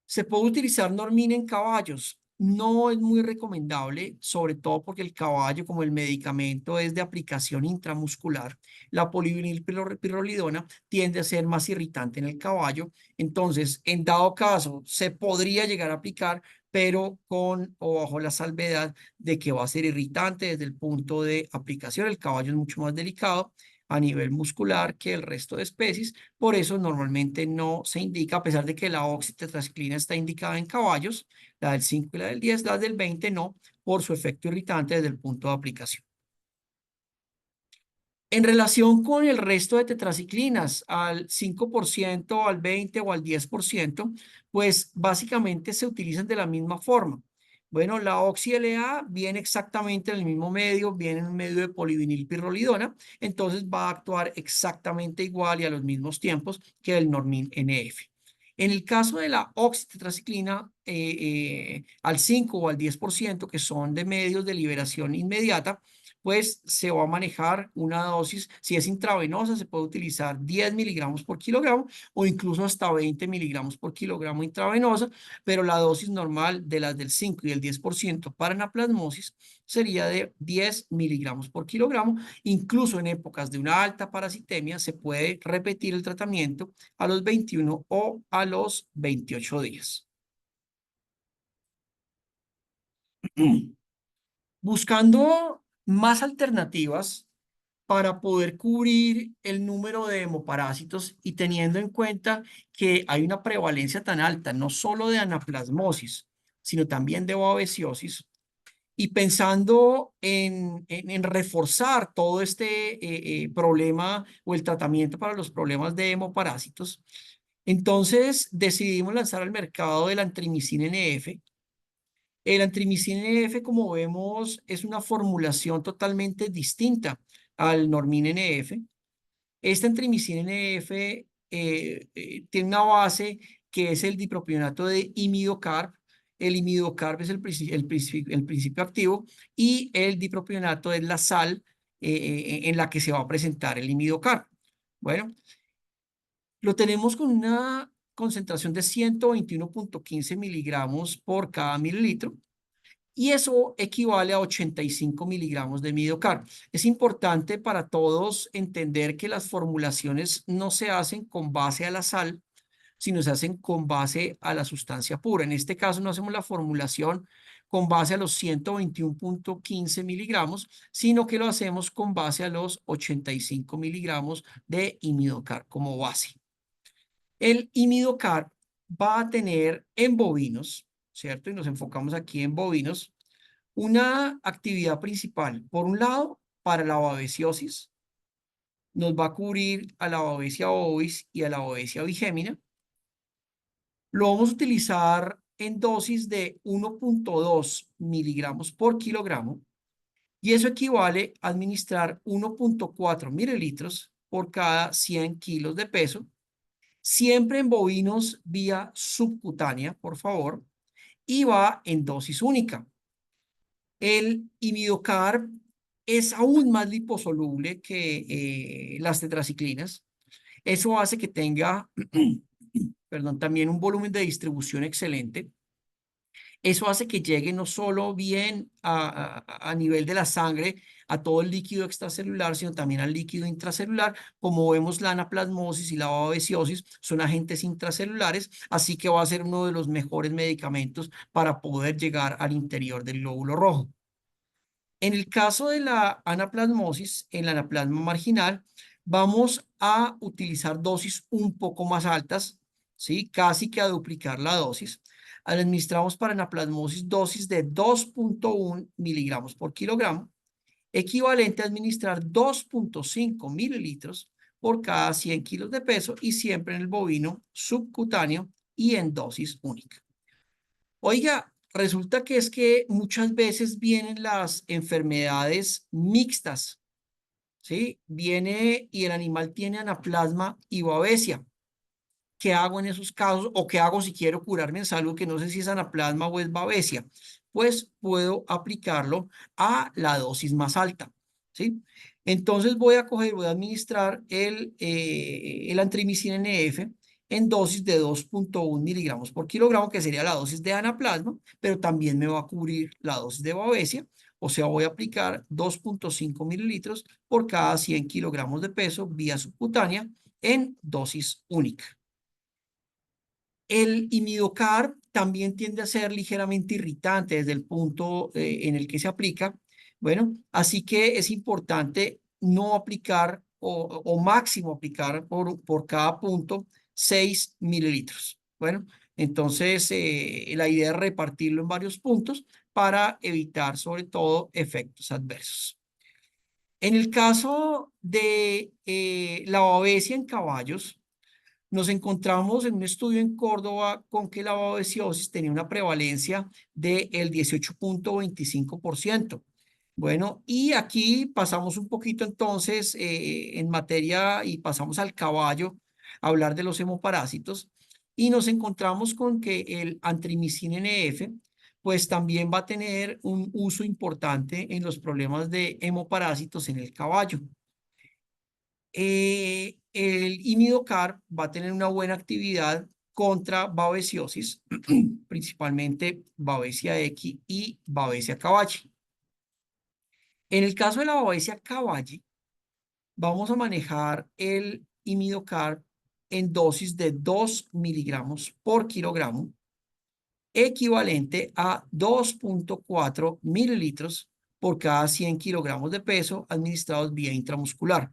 S1: Se puede utilizar Normin en caballos. No es muy recomendable, sobre todo porque el caballo, como el medicamento es de aplicación intramuscular, la polivinilpirrolidona tiende a ser más irritante en el caballo. Entonces, en dado caso, se podría llegar a aplicar, pero con o bajo la salvedad de que va a ser irritante desde el punto de aplicación. El caballo es mucho más delicado a nivel muscular que el resto de especies. Por eso normalmente no se indica, a pesar de que la oxitetraciclina está indicada en caballos, la del 5 y la del 10, la del 20 no, por su efecto irritante desde el punto de aplicación. En relación con el resto de tetraciclinas, al 5%, al 20 o al 10%, pues básicamente se utilizan de la misma forma. Bueno, la oxi-LA viene exactamente en el mismo medio, viene en un medio de polivinilpirrolidona, entonces va a actuar exactamente igual y a los mismos tiempos que el Normin NF. En el caso de la oxitetraciclina, al 5 o al 10%, que son de medios de liberación inmediata, pues se va a manejar una dosis. Si es intravenosa, se puede utilizar 10 miligramos por kilogramo o incluso hasta 20 miligramos por kilogramo intravenosa, pero la dosis normal de las del 5 y el 10% para anaplasmosis sería de 10 miligramos por kilogramo. Incluso en épocas de una alta parasitemia se puede repetir el tratamiento a los 21 o a los 28 días. Buscando más alternativas para poder cubrir el número de hemoparásitos y teniendo en cuenta que hay una prevalencia tan alta, no solo de anaplasmosis, sino también de babesiosis, y pensando en reforzar todo este problema o el tratamiento para los problemas de hemoparásitos, entonces decidimos lanzar al mercado el Antrimisin NF. El Antrimisin NF, como vemos, es una formulación totalmente distinta al Normin NF. Este Antrimisin NF tiene una base que es el dipropionato de imidocarb. El imidocarb es el principio activo y el dipropionato es la sal en la que se va a presentar el imidocarb. Bueno, lo tenemos con una concentración de 121.15 miligramos por cada mililitro y eso equivale a 85 miligramos de midocarb. Es importante para todos entender que las formulaciones no se hacen con base a la sal, sino se hacen con base a la sustancia pura. En este caso no hacemos la formulación con base a los 121.15 miligramos, sino que lo hacemos con base a los 85 miligramos de imidocarb como base. El imidocarb va a tener en bovinos, ¿cierto? Y nos enfocamos aquí en bovinos, una actividad principal. Por un lado, para la babesiosis, nos va a cubrir a la babesia bovis y a la babesia bigémina. Lo vamos a utilizar en dosis de 1.2 miligramos por kilogramo y eso equivale a administrar 1.4 mililitros por cada 100 kilos de peso, siempre en bovinos vía subcutánea, por favor, y va en dosis única. El imidocarb es aún más liposoluble que las tetraciclinas. Eso hace que tenga, perdón, también un volumen de distribución excelente. Eso hace que llegue no solo bien a nivel de la sangre, a todo el líquido extracelular, sino también al líquido intracelular. Como vemos, la anaplasmosis y la babesiosis son agentes intracelulares, así que va a ser uno de los mejores medicamentos para poder llegar al interior del glóbulo rojo. En el caso de la anaplasmosis, en la anaplasma marginal, vamos a utilizar dosis un poco más altas, ¿sí? Casi que a duplicar la dosis. Administramos para anaplasmosis dosis de 2.1 miligramos por kilogramo, equivalente a administrar 2.5 mililitros por cada 100 kilos de peso y siempre en el bovino subcutáneo y en dosis única. Oiga, resulta que es que muchas veces vienen las enfermedades mixtas, ¿sí? Viene y el animal tiene anaplasma y babesia. ¿Qué hago en esos casos? ¿O qué hago si quiero curarme en salud, que no sé si es anaplasma o es babesia? Pues puedo aplicarlo a la dosis más alta, ¿sí? Entonces voy a administrar el Antrimisin NF en dosis de 2.1 miligramos por kilogramo, que sería la dosis de anaplasma, pero también me va a cubrir la dosis de babesia. O sea, voy a aplicar 2.5 mililitros por cada 100 kilogramos de peso vía subcutánea en dosis única. El imidocarb también tiende a ser ligeramente irritante desde el punto en el que se aplica. Bueno, así que es importante no aplicar o máximo aplicar por cada punto 6 mililitros. Bueno, entonces la idea es repartirlo en varios puntos para evitar sobre todo efectos adversos. En el caso de la babesia en caballos, nos encontramos en un estudio en Córdoba con que la babesiosis tenía una prevalencia del 18.25%. Bueno, y aquí pasamos un poquito entonces en materia y pasamos al caballo a hablar de los hemoparásitos. y nos encontramos con que el Antrimisin NF pues también va a tener un uso importante en los problemas de hemoparásitos en el caballo. El imidocar va a tener una buena actividad contra babesiosis, principalmente Babesia equi y Babesia cavalli. En el caso de la Babesia cavalli, vamos a manejar el imidocar en dosis de 2 miligramos por kilogramo, equivalente a 2,4 mililitros por cada 100 kilogramos de peso administrados vía intramuscular,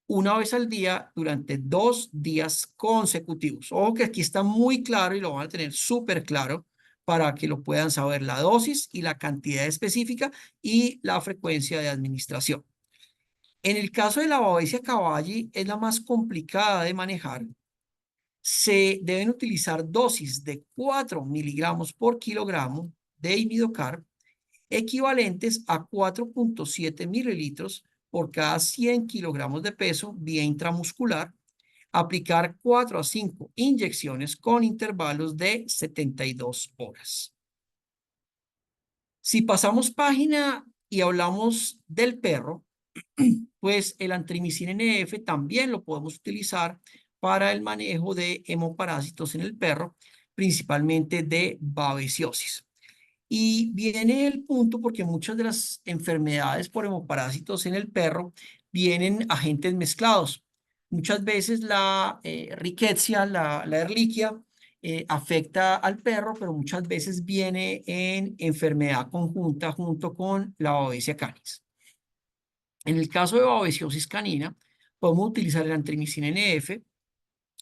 S1: una vez al día durante 2 días consecutivos. Ojo que aquí está muy claro y lo van a tener súper claro para que lo puedan saber la dosis y la cantidad específica y la frecuencia de administración. En el caso de la Babesia cavalli es la más complicada de manejar. Se deben utilizar dosis de 4 miligramos por kilogramo de imidocar, equivalentes a 4,7 mililitros por cada 100 kilogramos de peso vía intramuscular, aplicar 4 a 5 inyecciones con intervalos de 72 horas. Si pasamos página y hablamos del perro, pues el Antrimisin NF también lo podemos utilizar para el manejo de hemoparásitos en el perro, principalmente de babesiosis. Y viene el punto porque muchas de las enfermedades por hemoparásitos en el perro vienen agentes mezclados. Muchas veces la rickettsia, la Ehrlichia, afecta al perro, pero muchas veces viene en enfermedad conjunta junto con la Babesia canis. En el caso de babesiosis canina, podemos utilizar el Antrimisin NF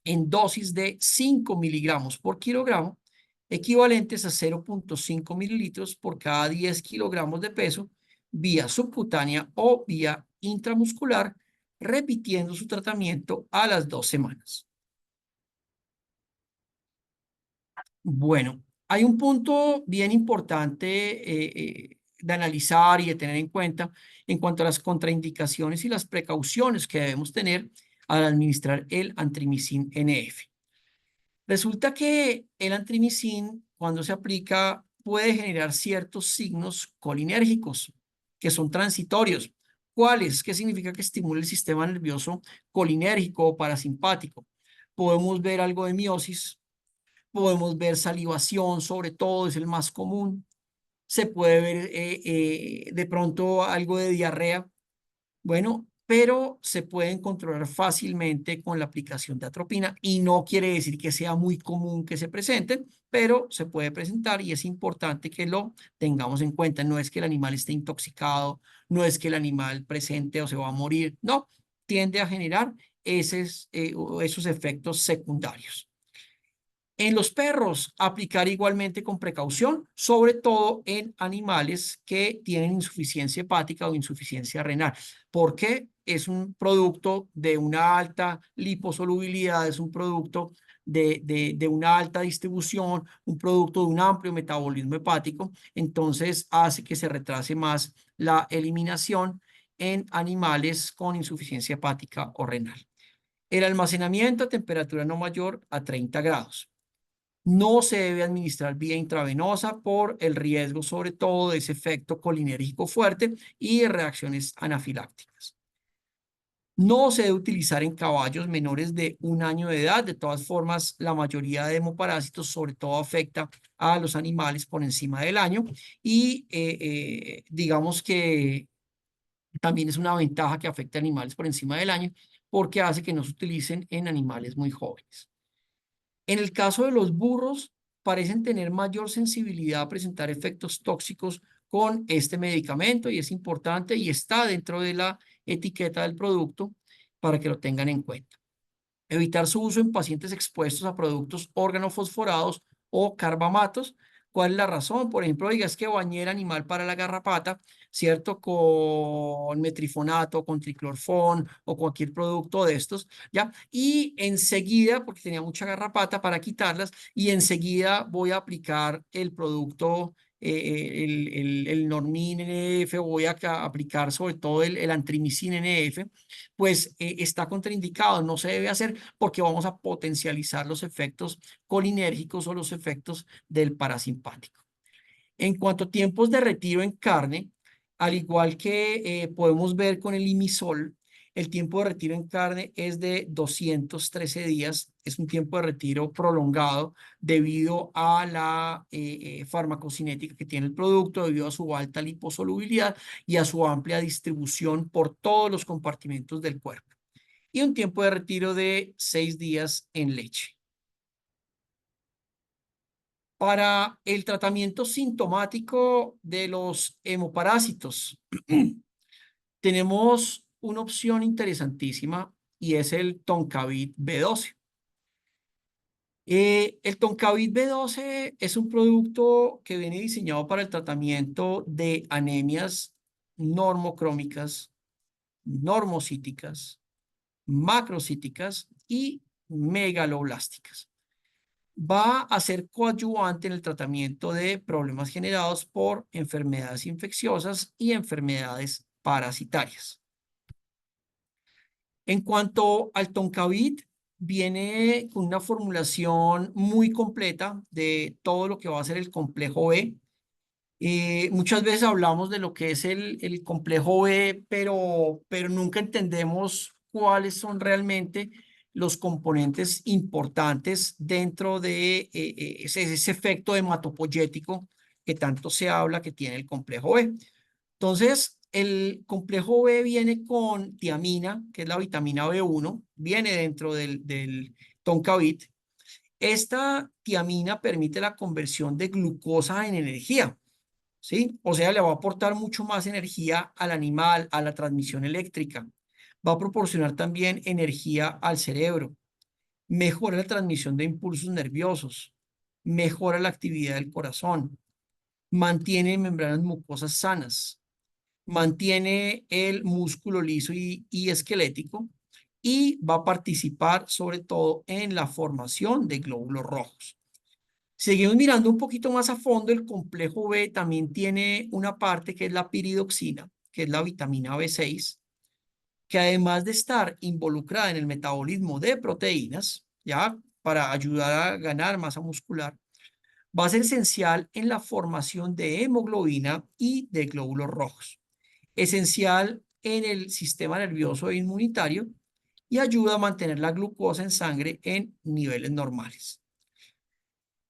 S1: en dosis de 5 miligramos por kilogramo, equivalentes a 0,5 mililitros por cada 10 kilogramos de peso, vía subcutánea o vía intramuscular, repitiendo su tratamiento a las 2 semanas. Bueno, hay un punto bien importante de analizar y de tener en cuenta en cuanto a las contraindicaciones y las precauciones que debemos tener al administrar el Antrimisin NF. Resulta que el Antrimisin, cuando se aplica, puede generar ciertos signos colinérgicos que son transitorios. ¿Cuáles? ¿Qué significa que estimula el sistema nervioso colinérgico o parasimpático? Podemos ver algo de miosis, podemos ver salivación, sobre todo es el más común. Se puede ver de pronto algo de diarrea. Bueno, pero se pueden controlar fácilmente con la aplicación de atropina y no quiere decir que sea muy común que se presenten, pero se puede presentar y es importante que lo tengamos en cuenta. No es que el animal esté intoxicado, no es que el animal presente o se va a morir, no, tiende a generar esos efectos secundarios. En los perros, aplicar igualmente con precaución, sobre todo en animales que tienen insuficiencia hepática o insuficiencia renal, porque es un producto de una alta liposolubilidad, es un producto de una alta distribución, un producto de un amplio metabolismo hepático, entonces hace que se retrase más la eliminación en animales con insuficiencia hepática o renal. El almacenamiento a temperatura no mayor a 30 grados. No se debe administrar vía intravenosa por el riesgo, sobre todo, de ese efecto colinérgico fuerte y de reacciones anafilácticas. No se debe utilizar en caballos menores de 1 año de edad. De todas formas, la mayoría de hemoparásitos, sobre todo, afecta a los animales por encima del año y digamos que también es una ventaja que afecte a animales por encima del año porque hace que no se utilicen en animales muy jóvenes. En el caso de los burros, parecen tener mayor sensibilidad a presentar efectos tóxicos con este medicamento y es importante y está dentro de la etiqueta del producto para que lo tengan en cuenta. Evitar su uso en pacientes expuestos a productos organofosforados o carbamatos. ¿Cuál es la razón? Por ejemplo, diga, es que bañé el animal para la garrapata, ¿cierto? Con metrifonato, con triclorfón o cualquier producto de estos, ¿ya? Y enseguida, porque tenía mucha garrapata para quitarlas, y enseguida voy a aplicar el producto el Normin NF o voy a aplicar sobre todo el Antrimicin NF, pues está contraindicado, no se debe hacer porque vamos a potencializar los efectos colinérgicos o los efectos del parasimpático. En cuanto a tiempos de retiro en carne, al igual que podemos ver con el imisol, el tiempo de retiro en carne es de 213 días. Es un tiempo de retiro prolongado debido a la farmacocinética que tiene el producto, debido a su alta liposolubilidad y a su amplia distribución por todos los compartimentos del cuerpo. Y un tiempo de retiro de 6 días en leche. Para el tratamiento sintomático de los hemoparásitos, tenemos una opción interesantísima y es el Tonkavid B12. El Tonkavid B12 es un producto que viene diseñado para el tratamiento de anemias normocrómicas, normocíticas, macrocíticas y megaloblásticas. Va a ser coadyuvante en el tratamiento de problemas generados por enfermedades infecciosas y enfermedades parasitarias. En cuanto al Tonkavid, viene con una formulación muy completa de todo lo que va a ser el complejo B. Muchas veces hablamos de lo que es el complejo B, pero nunca entendemos cuáles son realmente los componentes importantes dentro de ese efecto hematopoyético que tanto se habla que tiene el complejo B. Entonces, el complejo B viene con tiamina, que es la vitamina B1, viene dentro del Tonkavid. Esta tiamina permite la conversión de glucosa en energía. ¿Sí? O sea, le va a aportar mucho más energía al animal, a la transmisión eléctrica. Va a proporcionar también energía al cerebro. Mejora la transmisión de impulsos nerviosos. Mejora la actividad del corazón. Mantiene membranas mucosas sanas. Mantiene el músculo liso y esquelético. Y va a participar sobre todo en la formación de glóbulos rojos. Seguimos mirando un poquito más a fondo, el complejo B también tiene una parte que es la piridoxina, que es la vitamina B6, que además de estar involucrada en el metabolismo de proteínas, ya para ayudar a ganar masa muscular, va a ser esencial en la formación de hemoglobina y de glóbulos rojos. Esencial en el sistema nervioso e inmunitario y ayuda a mantener la glucosa en sangre en niveles normales.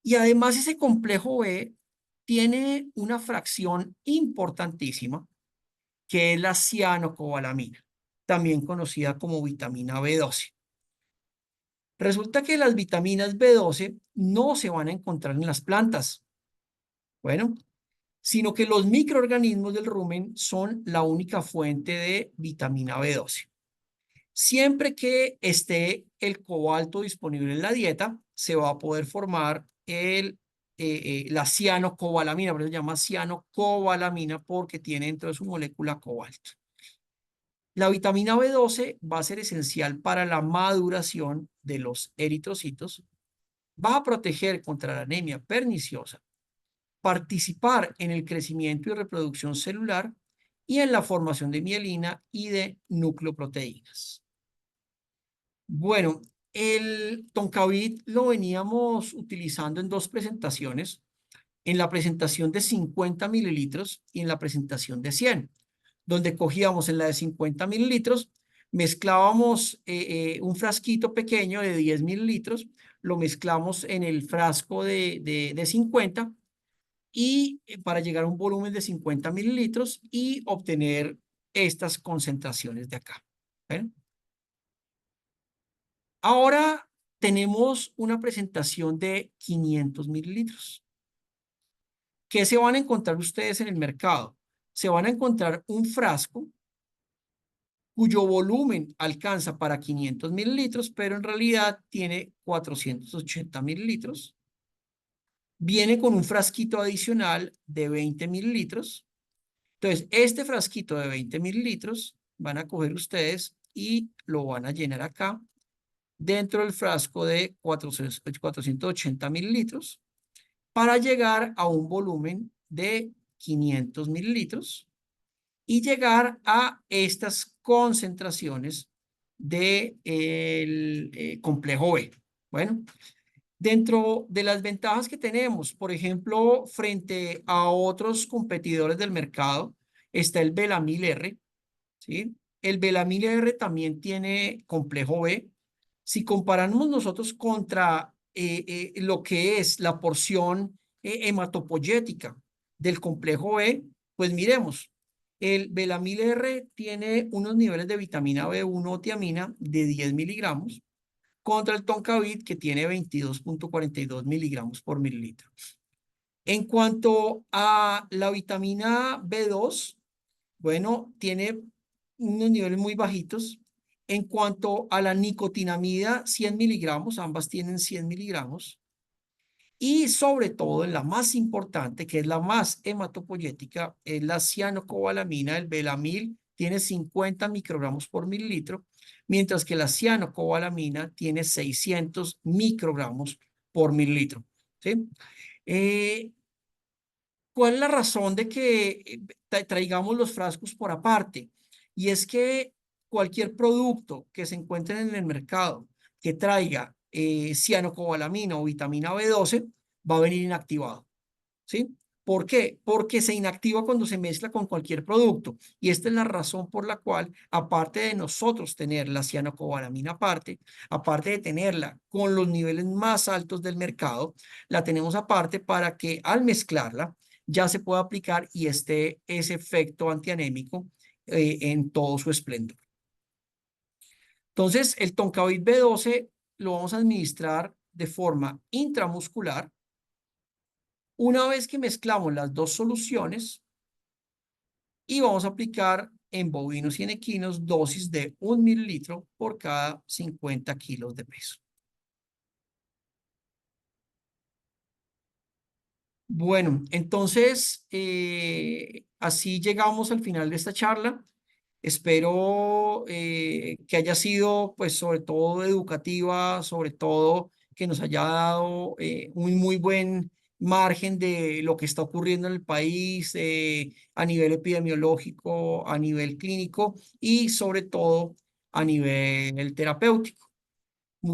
S1: Y además ese complejo B tiene una fracción importantísima que es la cianocobalamina, también conocida como vitamina B12. Resulta que las vitaminas B12 no se van a encontrar en las plantas, bueno, sino que los microorganismos del rumen son la única fuente de vitamina B12. Siempre que esté el cobalto disponible en la dieta, se va a poder formar la cianocobalamina, por eso se llama cianocobalamina porque tiene dentro de su molécula cobalto. La vitamina B12 va a ser esencial para la maduración de los eritrocitos, va a proteger contra la anemia perniciosa, participar en el crecimiento y reproducción celular y en la formación de mielina y de nucleoproteínas. Bueno, el Tonkavid lo veníamos utilizando en dos presentaciones, en la presentación de 50 mililitros y en la presentación de 100, donde cogíamos en la de 50 mililitros, mezclábamos un frasquito pequeño de 10 mililitros, lo mezclamos en el frasco de 50 y para llegar a un volumen de 50 mililitros y obtener estas concentraciones de acá. ¿Ven? Ahora tenemos una presentación de 500 mililitros. ¿Qué se van a encontrar ustedes en el mercado? Se van a encontrar un frasco cuyo volumen alcanza para 500 mililitros, pero en realidad tiene 480 mililitros. Viene con un frasquito adicional de 20 mililitros. Entonces, este frasquito de 20 mililitros van a coger ustedes y lo van a llenar acá dentro del frasco de 480 mililitros para llegar a un volumen de 500 mililitros y llegar a estas concentraciones del complejo B. Bueno, dentro de las ventajas que tenemos, por ejemplo, frente a otros competidores del mercado, está el Belamil R, ¿sí? El Belamil R también tiene complejo B. Si comparamos nosotros contra lo que es la porción hematopoyética del complejo B, pues miremos, el Belamil R tiene unos niveles de vitamina B1 o tiamina de 10 miligramos contra el Tonkavid que tiene 22,42 miligramos por mililitro. En cuanto a la vitamina B2, bueno, tiene unos niveles muy bajitos. En cuanto a la nicotinamida, 100 miligramos, ambas tienen 100 miligramos. Y sobre todo, en la más importante, que es la más hematopoyética, es la cianocobalamina. El Belamil tiene 50 microgramos por mililitro, mientras que la cianocobalamina tiene 600 microgramos por mililitro. ¿Sí? Eh, ¿Cuál es la razón de que traigamos los frascos por aparte? Y es que cualquier producto que se encuentre en el mercado que traiga cianocobalamina o vitamina B12 va a venir inactivado. ¿Sí? ¿Por qué? Porque se inactiva cuando se mezcla con cualquier producto. Y esta es la razón por la cual, aparte de nosotros tener la cianocobalamina aparte de tenerla con los niveles más altos del mercado, la tenemos aparte para que al mezclarla ya se pueda aplicar y esté ese efecto antianémico en todo su esplendor. Entonces, el Tonkavid B12 lo vamos a administrar de forma intramuscular. Una vez que mezclamos las dos soluciones y vamos a aplicar en bovinos y en equinos dosis de 1 mililitro por cada 50 kilos de peso. Bueno, entonces así llegamos al final de esta charla. Espero que haya sido, pues, sobre todo educativa, sobre todo que nos haya dado un muy buen margen de lo que está ocurriendo en el país a nivel epidemiológico, a nivel clínico y sobre todo a nivel terapéutico.